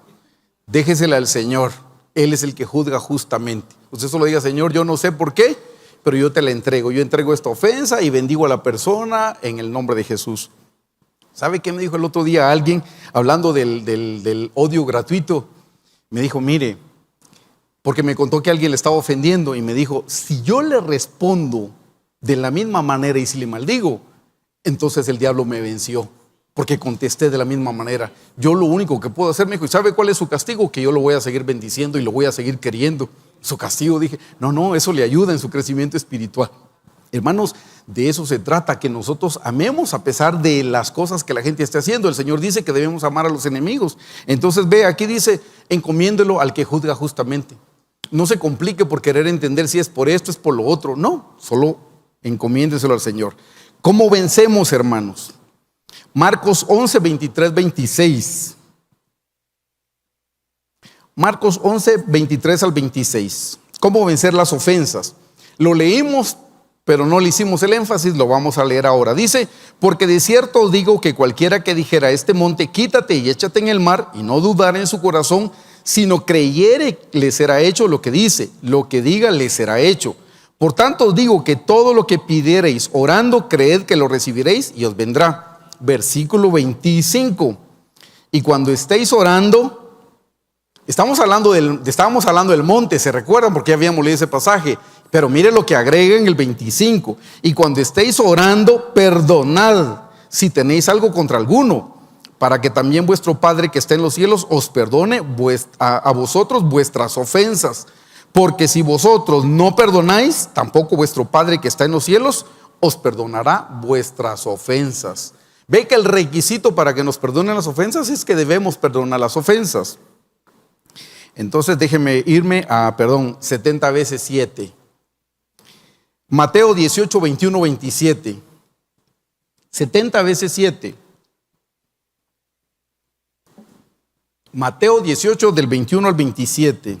déjesela al Señor. Él es el que juzga justamente. Usted solo diga, Señor, yo no sé por qué, pero yo te la entrego. Yo entrego esta ofensa y bendigo a la persona en el nombre de Jesús. ¿Sabe qué me dijo el otro día alguien hablando del odio gratuito? Me dijo, mire, porque me contó que alguien le estaba ofendiendo y me dijo, si yo le respondo de la misma manera y si le maldigo, entonces el diablo me venció, porque contesté de la misma manera. Yo lo único que puedo hacer, me dijo, ¿y sabe cuál es su castigo? Que yo lo voy a seguir bendiciendo y lo voy a seguir queriendo. Su castigo, dije, no, eso le ayuda en su crecimiento espiritual. Hermanos, de eso se trata, que nosotros amemos a pesar de las cosas que la gente esté haciendo. El Señor dice que debemos amar a los enemigos. Entonces ve, aquí dice, encomiéndelo al que juzga justamente. No se complique por querer entender si es por esto, es por lo otro. No, solo encomiéndeselo al Señor. ¿Cómo vencemos, hermanos? Marcos 11, 23, 26. Marcos 11, 23 al 26. ¿Cómo vencer las ofensas? Lo leímos, pero no le hicimos el énfasis, lo vamos a leer ahora. Dice, porque de cierto os digo que cualquiera que dijera a este monte, quítate y échate en el mar, y no dudara en su corazón, sino creyere, le será hecho lo que dice, lo que diga le será hecho. Por tanto os digo que todo lo que pidiereis orando, creed que lo recibiréis y os vendrá. Versículo 25. Y cuando estéis orando, estábamos hablando del monte, ¿se recuerdan? Porque ya habíamos leído ese pasaje. Pero mire lo que agrega en el 25. Y cuando estéis orando, perdonad si tenéis algo contra alguno, para que también vuestro Padre que está en los cielos os perdone a vosotros vuestras ofensas. Porque si vosotros no perdonáis, tampoco vuestro Padre que está en los cielos os perdonará vuestras ofensas. Ve que el requisito para que nos perdonen las ofensas es que debemos perdonar las ofensas. Entonces déjeme irme a, 70 veces 7. Mateo 18, 21, 27. 70 veces 7. Mateo 18 del 21 al 27.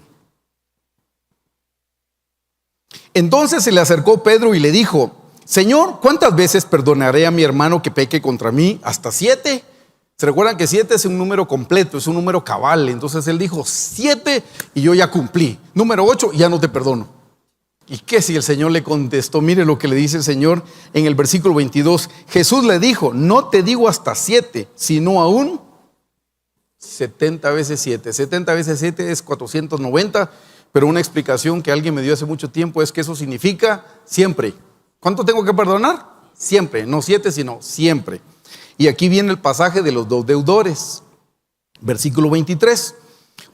Entonces se le acercó Pedro y le dijo, Señor, ¿cuántas veces perdonaré a mi hermano que peque contra mí? ¿Hasta 7? ¿Se recuerdan que 7 es un número completo, es un número cabal? Entonces él dijo 7 y yo ya cumplí. Número 8, ya no te perdono. ¿Y qué si el Señor le contestó? Mire lo que le dice el Señor en el versículo 22. Jesús le dijo, no te digo hasta 7, sino aún 70 veces 7. 70 veces 7 es 490. Pero una explicación que alguien me dio hace mucho tiempo es que eso significa siempre. ¿Cuánto tengo que perdonar? Siempre, no 7, sino siempre. Y aquí viene el pasaje de los 2 deudores. Versículo 23.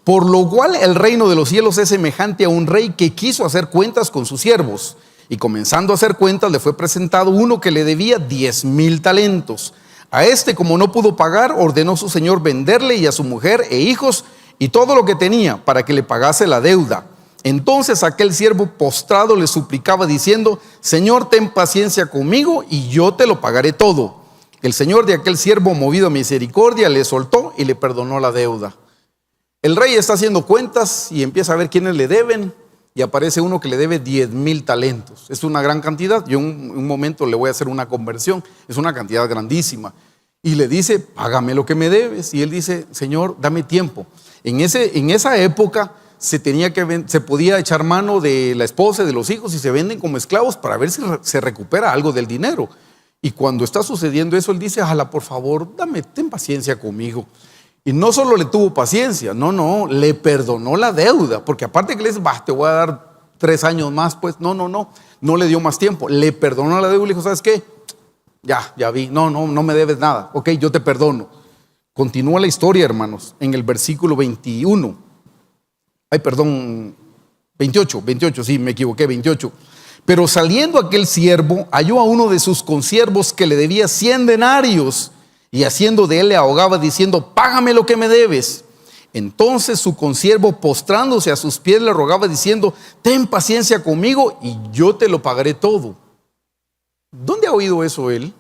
Por lo cual el reino de los cielos es semejante a un rey que quiso hacer cuentas con sus siervos. Y comenzando a hacer cuentas le fue presentado uno que le debía 10,000 talentos. A este, como no pudo pagar, ordenó su señor venderle y a su mujer e hijos y todo lo que tenía para que le pagase la deuda. Entonces aquel siervo postrado le suplicaba diciendo, Señor, ten paciencia conmigo y yo te lo pagaré todo. El señor de aquel siervo, movido a misericordia, le soltó y le perdonó la deuda. El rey está haciendo cuentas y empieza a ver quiénes le deben y aparece uno que le debe 10,000 talentos. Es una gran cantidad. Yo en un momento le voy a hacer una conversión. Es una cantidad grandísima. y le dice, págame lo que me debes. Y él dice, Señor, dame tiempo. En esa época se podía echar mano de la esposa y de los hijos y se venden como esclavos para ver si se recupera algo del dinero. Y cuando está sucediendo eso, él dice, ojalá, por favor, ten paciencia conmigo. Y no solo le tuvo paciencia, no, le perdonó la deuda, porque aparte que le dice, te voy a dar 3 años más, pues no le dio más tiempo, le perdonó la deuda y le dijo, ¿sabes qué? Ya vi, no me debes nada, ok, yo te perdono. Continúa la historia, hermanos, en el versículo 28, sí, me equivoqué, 28. Pero saliendo aquel siervo, halló a uno de sus consiervos que le debía 100 denarios, y haciendo de él le ahogaba diciendo, págame lo que me debes. Entonces su consiervo, postrándose a sus pies, le rogaba diciendo, ten paciencia conmigo y yo te lo pagaré todo. ¿Dónde ha oído eso él?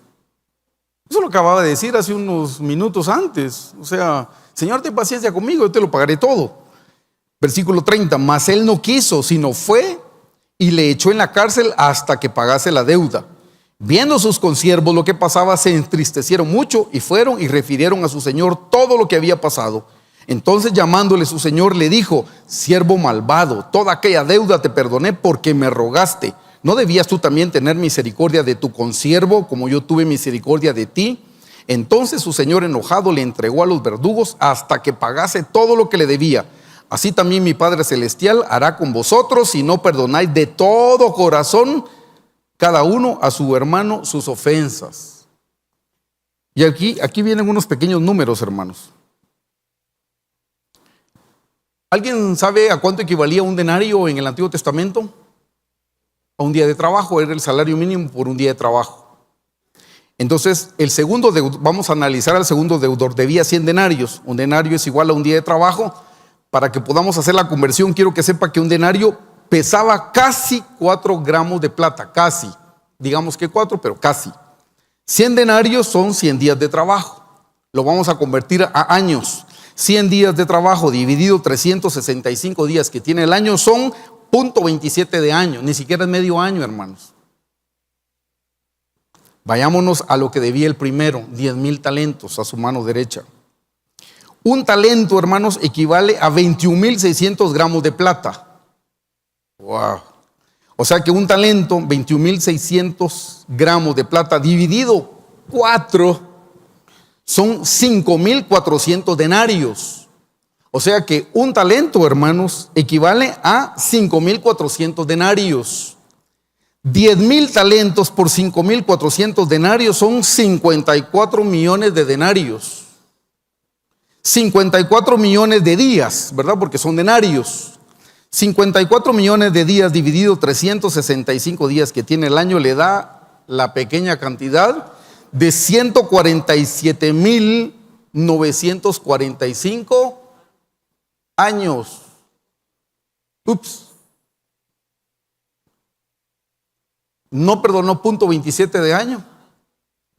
Eso lo acababa de decir hace unos minutos antes. O sea, Señor, ten paciencia conmigo, yo te lo pagaré todo. Versículo 30, mas él no quiso, sino fue y le echó en la cárcel hasta que pagase la deuda. Viendo sus consiervos lo que pasaba, se entristecieron mucho y fueron y refirieron a su señor todo lo que había pasado. Entonces, llamándole su señor, le dijo, siervo malvado, toda aquella deuda te perdoné porque me rogaste. ¿No debías tú también tener misericordia de tu consiervo como yo tuve misericordia de ti? Entonces su señor, enojado, le entregó a los verdugos hasta que pagase todo lo que le debía. Así también mi Padre Celestial hará con vosotros si no perdonáis de todo corazón cada uno a su hermano sus ofensas. Y aquí vienen unos pequeños números, hermanos. ¿Alguien sabe a cuánto equivalía un denario en el Antiguo Testamento? A un día de trabajo, era el salario mínimo por un día de trabajo. Entonces, vamos a analizar al segundo deudor, debía 100 denarios. Un denario es igual a un día de trabajo. Para que podamos hacer la conversión, quiero que sepa que un denario pesaba casi 4 gramos de plata, casi. Digamos que 4, pero casi. 100 denarios son 100 días de trabajo. Lo vamos a convertir a años. 100 días de trabajo dividido 365 días que tiene el año son 0.27 de año. Ni siquiera es medio año, hermanos. Vayámonos a lo que debía el primero, 10,000 talentos a su mano derecha. Un talento, hermanos, equivale a 21,600 gramos de plata. Wow. O sea que un talento, 21,600 gramos de plata dividido 4 son 5,400 denarios. O sea que un talento, hermanos, equivale a 5,400 denarios. 10,000 talentos por 5,400 denarios son 54 millones de denarios. 54 millones de días, ¿verdad? Porque son denarios. 54 millones de días dividido 365 días que tiene el año le da la pequeña cantidad de 147,945 años. Ups. No perdonó 0.27 de año.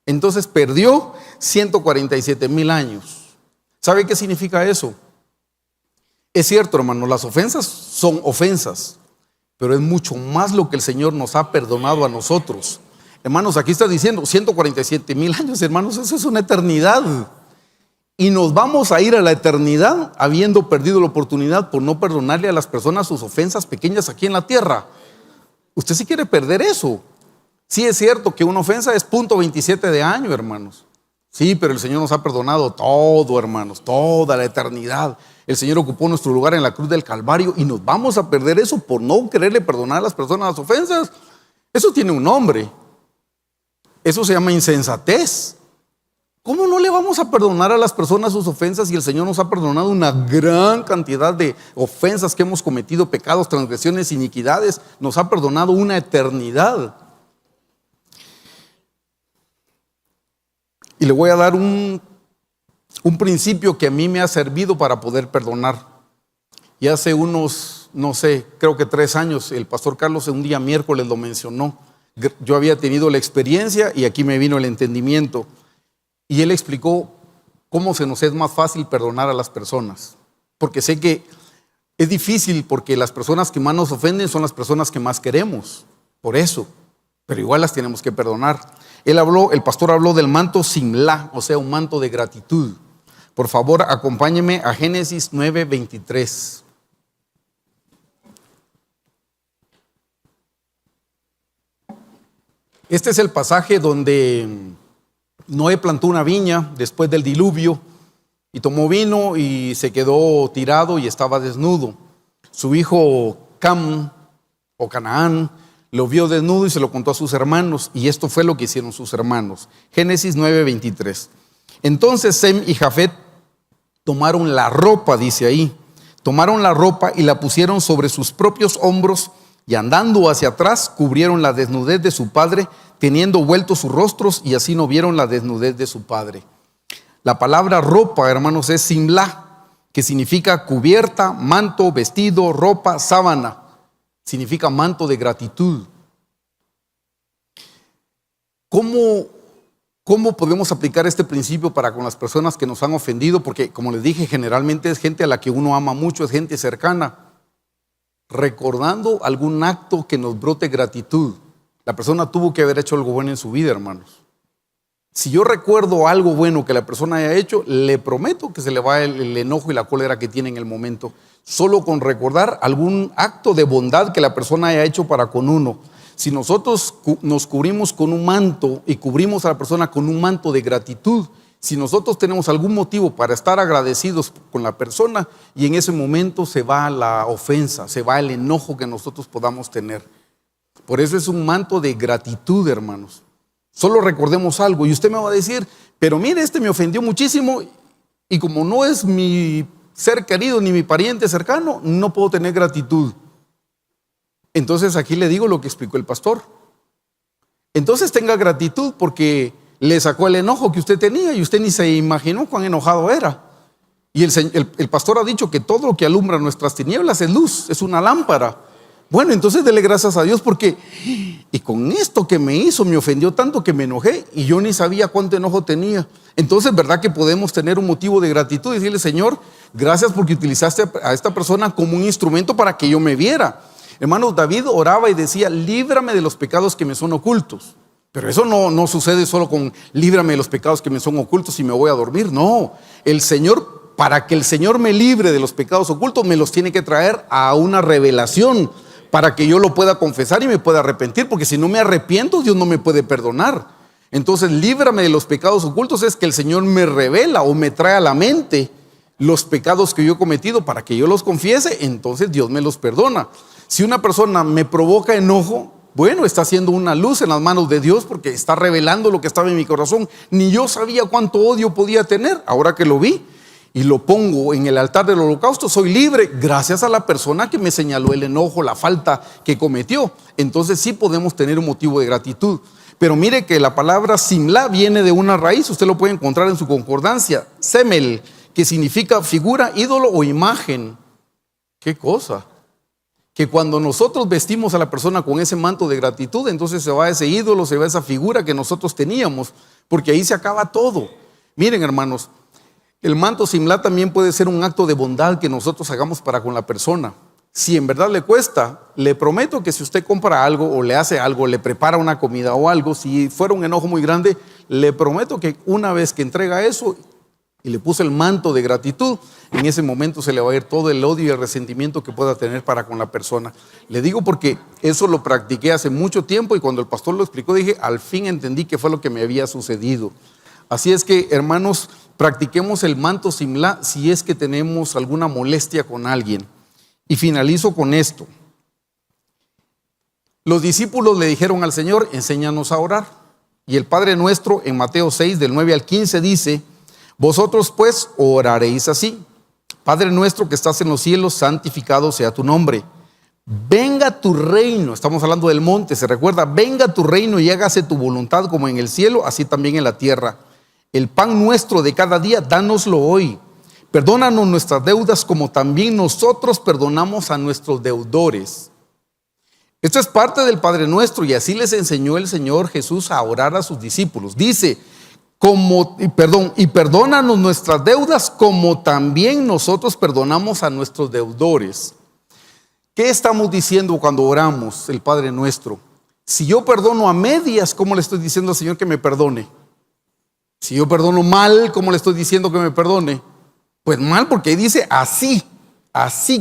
Entonces perdió 147,000 años. ¿Sabe qué significa eso? Es cierto, hermano, las ofensas son ofensas, pero es mucho más lo que el Señor nos ha perdonado a nosotros. Hermanos, aquí está diciendo 147,000 años, hermanos, eso es una eternidad. Y nos vamos a ir a la eternidad habiendo perdido la oportunidad por no perdonarle a las personas sus ofensas pequeñas aquí en la tierra. ¿Usted sí quiere perder eso? Sí, es cierto que una ofensa es 0.27 de año, hermanos. Sí, pero el Señor nos ha perdonado todo, hermanos, toda la eternidad. El Señor ocupó nuestro lugar en la cruz del Calvario y nos vamos a perder eso por no quererle perdonar a las personas las ofensas. Eso tiene un nombre. Eso se llama insensatez. ¿Cómo no le vamos a perdonar a las personas sus ofensas si el Señor nos ha perdonado una gran cantidad de ofensas que hemos cometido, pecados, transgresiones, iniquidades? Nos ha perdonado una eternidad. Y le voy a dar un principio que a mí me ha servido para poder perdonar. Y hace unos, no sé, creo que 3 años, el pastor Carlos un día miércoles lo mencionó. Yo había tenido la experiencia y aquí me vino el entendimiento. Y él explicó cómo se nos es más fácil perdonar a las personas. Porque sé que es difícil porque las personas que más nos ofenden son las personas que más queremos. Por eso. Pero igual las tenemos que perdonar. El pastor habló del manto simlá, o sea, un manto de gratitud. Por favor, acompáñeme a Génesis 9:23. Este es el pasaje donde Noé plantó una viña después del diluvio y tomó vino y se quedó tirado y estaba desnudo. Su hijo Cam o Canaán lo vio desnudo y se lo contó a sus hermanos, y esto fue lo que hicieron sus hermanos. Génesis 9:23. Entonces Sem y Jafet tomaron la ropa, dice ahí, tomaron la ropa y la pusieron sobre sus propios hombros, y andando hacia atrás cubrieron la desnudez de su padre, teniendo vueltos sus rostros, y así no vieron la desnudez de su padre. La palabra ropa, hermanos, es simlá, que significa cubierta, manto, vestido, ropa, sábana. Significa manto de gratitud. ¿Cómo podemos aplicar este principio para con las personas que nos han ofendido? Porque, como les dije, generalmente es gente a la que uno ama mucho, es gente cercana. Recordando algún acto que nos brote gratitud. La persona tuvo que haber hecho algo bueno en su vida, hermanos. Si yo recuerdo algo bueno que la persona haya hecho, le prometo que se le va el enojo y la cólera que tiene en el momento. Solo con recordar algún acto de bondad que la persona haya hecho para con uno. Si nosotros nos cubrimos con un manto y cubrimos a la persona con un manto de gratitud, si nosotros tenemos algún motivo para estar agradecidos con la persona, y en ese momento se va la ofensa, se va el enojo que nosotros podamos tener. Por eso es un manto de gratitud, hermanos. Solo recordemos algo y usted me va a decir, pero mire, me ofendió muchísimo y como no es mi ser querido ni mi pariente cercano, no puedo tener gratitud. Entonces aquí le digo lo que explicó el pastor. Entonces tenga gratitud porque le sacó el enojo que usted tenía y usted ni se imaginó cuán enojado era. Y el pastor ha dicho que todo lo que alumbra nuestras tinieblas es luz, es una lámpara. Bueno, entonces dele gracias a Dios porque, y con esto que me hizo, me ofendió tanto que me enojé y yo ni sabía cuánto enojo tenía. Entonces, ¿verdad que podemos tener un motivo de gratitud y decirle, Señor, gracias porque utilizaste a esta persona como un instrumento para que yo me viera? Hermanos, David oraba y decía, líbrame de los pecados que me son ocultos. Pero eso no sucede solo con líbrame de los pecados que me son ocultos y me voy a dormir. No, el Señor, para que el Señor me libre de los pecados ocultos, me los tiene que traer a una revelación para que yo lo pueda confesar y me pueda arrepentir, porque si no me arrepiento, Dios no me puede perdonar. Entonces, líbrame de los pecados ocultos es que el Señor me revela o me trae a la mente los pecados que yo he cometido para que yo los confiese, entonces Dios me los perdona. Si una persona me provoca enojo, bueno, está haciendo una luz en las manos de Dios porque está revelando lo que estaba en mi corazón. Ni yo sabía cuánto odio podía tener, ahora que lo vi y lo pongo en el altar del holocausto, soy libre gracias a la persona que me señaló el enojo, la falta que cometió. Entonces sí podemos tener un motivo de gratitud. Pero mire que la palabra simlá viene de una raíz, usted lo puede encontrar en su concordancia, semel, que significa figura, ídolo o imagen. ¿Qué cosa? Que cuando nosotros vestimos a la persona con ese manto de gratitud, entonces se va ese ídolo, se va esa figura que nosotros teníamos, porque ahí se acaba todo. Miren, hermanos, el manto simlá también puede ser un acto de bondad que nosotros hagamos para con la persona. Si en verdad le cuesta, le prometo que si usted compra algo o le hace algo, le prepara una comida o algo, si fuera un enojo muy grande, le prometo que una vez que entrega eso y le puso el manto de gratitud, en ese momento se le va a ir todo el odio y el resentimiento que pueda tener para con la persona. Le digo porque eso lo practiqué hace mucho tiempo y cuando el pastor lo explicó dije, al fin entendí qué fue lo que me había sucedido. Así es que, hermanos, practiquemos el manto simlá si es que tenemos alguna molestia con alguien. Y finalizo con esto. Los discípulos le dijeron al Señor, enséñanos a orar. Y el Padre Nuestro en Mateo 6, del 9 al 15 dice, vosotros pues oraréis así. Padre nuestro que estás en los cielos, santificado sea tu nombre. Venga tu reino, estamos hablando del monte, se recuerda, venga tu reino y hágase tu voluntad como en el cielo, así también en la tierra. El pan nuestro de cada día, dánoslo hoy. Perdónanos nuestras deudas como también nosotros perdonamos a nuestros deudores. Esto es parte del Padre Nuestro y así les enseñó el Señor Jesús a orar a sus discípulos. Dice, y perdónanos nuestras deudas como también nosotros perdonamos a nuestros deudores. ¿Qué estamos diciendo cuando oramos el Padre Nuestro? Si yo perdono a medias, ¿cómo le estoy diciendo al Señor que me perdone? Si yo perdono mal, ¿cómo le estoy diciendo que me perdone? Pues mal, porque ahí dice así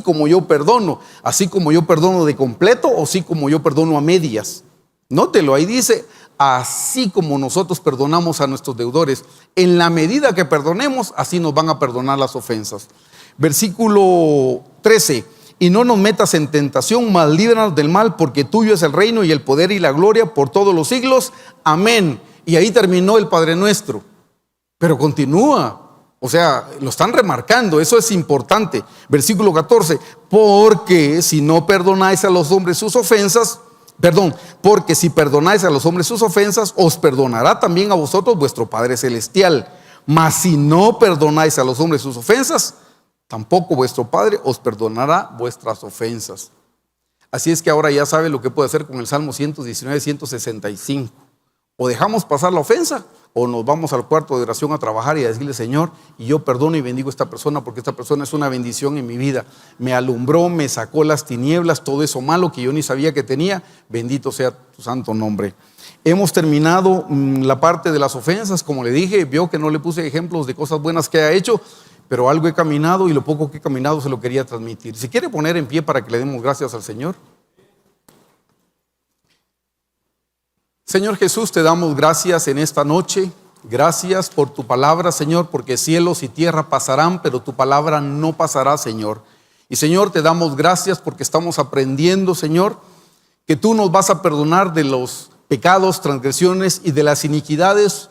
como yo perdono, así como yo perdono de completo o así como yo perdono a medias. Nótelo, ahí dice así como nosotros perdonamos a nuestros deudores. En la medida que perdonemos, así nos van a perdonar las ofensas. Versículo 13. Y no nos metas en tentación, mas líbranos del mal, porque tuyo es el reino y el poder y la gloria por todos los siglos. Amén. Y ahí terminó el Padre Nuestro. Pero continúa. O sea, lo están remarcando, eso es importante. Versículo 14. Porque si no perdonáis a los hombres sus ofensas, porque si perdonáis a los hombres sus ofensas, os perdonará también a vosotros vuestro Padre Celestial. Mas si no perdonáis a los hombres sus ofensas, tampoco vuestro Padre os perdonará vuestras ofensas. Así es que ahora ya sabe lo que puede hacer con el Salmo 119, 165. O dejamos pasar la ofensa, o nos vamos al cuarto de oración a trabajar y a decirle: Señor, y yo perdono y bendigo a esta persona, porque esta persona es una bendición en mi vida. Me alumbró, me sacó las tinieblas, todo eso malo que yo ni sabía que tenía. Bendito sea tu santo nombre. Hemos terminado la parte de las ofensas. Como le dije, vio que no le puse ejemplos de cosas buenas que haya hecho, pero algo he caminado, y lo poco que he caminado se lo quería transmitir. Si quiere poner en pie para que le demos gracias al Señor. Señor Jesús, te damos gracias en esta noche. Gracias por tu palabra, Señor, porque cielos y tierra pasarán, pero tu palabra no pasará, Señor. Y Señor, te damos gracias porque estamos aprendiendo, Señor, que tú nos vas a perdonar de los pecados, transgresiones y de las iniquidades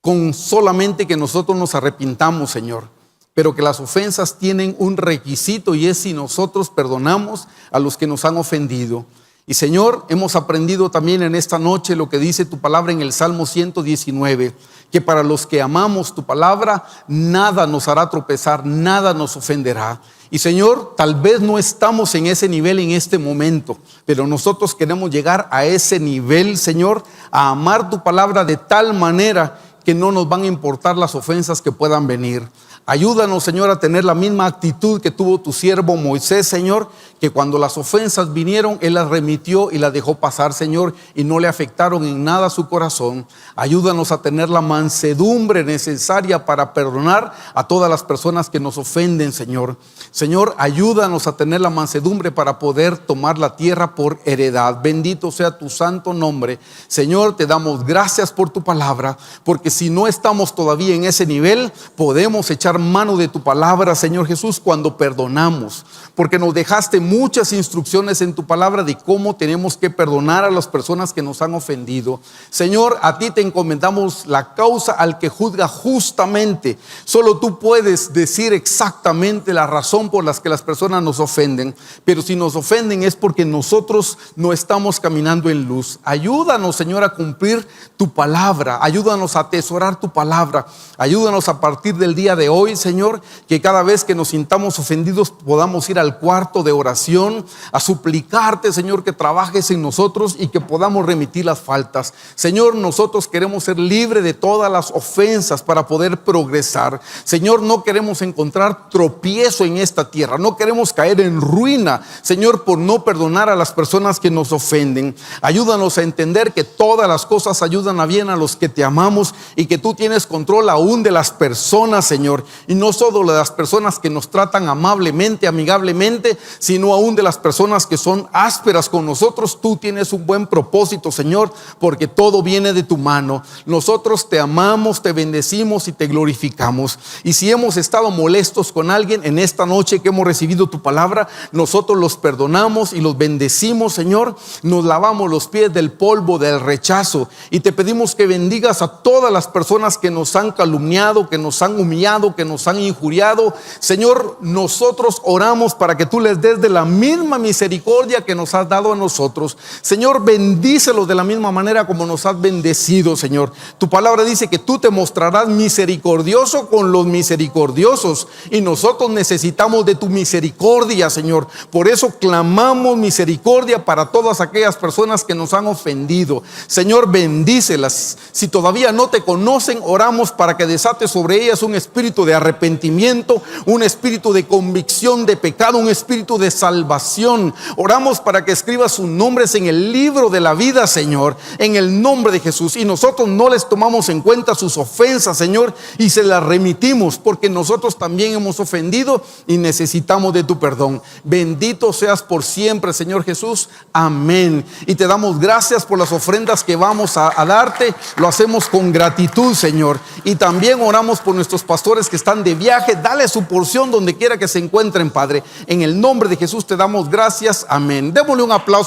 con solamente que nosotros nos arrepintamos, Señor. Pero que las ofensas tienen un requisito, y es si nosotros perdonamos a los que nos han ofendido. Y Señor, hemos aprendido también en esta noche lo que dice tu palabra en el Salmo 119, que para los que amamos tu palabra, nada nos hará tropezar, nada nos ofenderá. Y Señor, tal vez no estamos en ese nivel en este momento, pero nosotros queremos llegar a ese nivel, Señor, a amar tu palabra de tal manera que no nos van a importar las ofensas que puedan venir. Ayúdanos, Señor, a tener la misma actitud que tuvo tu siervo Moisés, Señor, que cuando las ofensas vinieron, él las remitió y las dejó pasar, Señor, y no le afectaron en nada su corazón. Ayúdanos a tener la mansedumbre necesaria para perdonar a todas las personas que nos ofenden, Señor. Señor, ayúdanos a tener la mansedumbre para poder tomar la tierra por heredad. Bendito sea tu santo nombre. Señor, te damos gracias por tu palabra, porque si no estamos todavía en ese nivel, podemos echar mano de tu palabra, Señor Jesús, cuando perdonamos, porque nos dejaste muchas instrucciones en tu palabra de cómo tenemos que perdonar a las personas que nos han ofendido. Señor, a ti te encomendamos la causa al que juzga justamente. Solo tú puedes decir exactamente la razón por la que las personas nos ofenden, pero si nos ofenden es porque nosotros no estamos caminando en luz. Ayúdanos, Señor, a cumplir tu palabra. Ayúdanos a atesorar tu palabra. Ayúdanos a partir del día de hoy, Señor, que cada vez que nos sintamos ofendidos podamos ir al cuarto de oración a suplicarte, Señor, que trabajes en nosotros y que podamos remitir las faltas. Señor, nosotros queremos ser libres de todas las ofensas para poder progresar. Señor, no queremos encontrar tropiezo en esta tierra, no queremos caer en ruina, Señor, por no perdonar a las personas que nos ofenden. Ayúdanos a entender que todas las cosas ayudan a bien a los que te amamos y que tú tienes control aún de las personas, Señor, y no solo de las personas que nos tratan amablemente, amigablemente, sino aún de las personas que son ásperas con nosotros. Tú tienes un buen propósito, Señor, porque todo viene de tu mano. Nosotros te amamos, te bendecimos y te glorificamos. Y si hemos estado molestos con alguien en esta noche que hemos recibido tu palabra, nosotros los perdonamos y los bendecimos, Señor. Nos lavamos los pies del polvo del rechazo y te pedimos que bendigas a todas las personas que nos han calumniado, que nos han humillado, que nos han injuriado. Señor, nosotros oramos para que tú les des de la misma misericordia que nos has dado a nosotros. Señor, bendícelos de la misma manera como nos has bendecido, Señor. Tu palabra dice que tú te mostrarás misericordioso con los misericordiosos, y nosotros necesitamos de tu misericordia, Señor. Por eso clamamos misericordia para todas aquellas personas que nos han ofendido. Señor, bendícelas. Si todavía no te conocen, oramos para que desate sobre ellas un espíritu de arrepentimiento, un espíritu de convicción de pecado, un espíritu de salvación. Oramos para que escribas sus nombres en el libro de la vida, Señor, en el nombre de Jesús. Y nosotros no les tomamos en cuenta sus ofensas, Señor, y se las remitimos, porque nosotros también hemos ofendido y necesitamos de tu perdón. Bendito seas por siempre, Señor Jesús. Amén. Y te damos gracias por las ofrendas que vamos a darte. Lo hacemos con gratitud, Señor. Y también oramos por nuestros pastores que están de viaje. Dale su porción donde quiera que se encuentren, Padre. En el nombre de Jesús te damos gracias. Amén. Démosle un aplauso.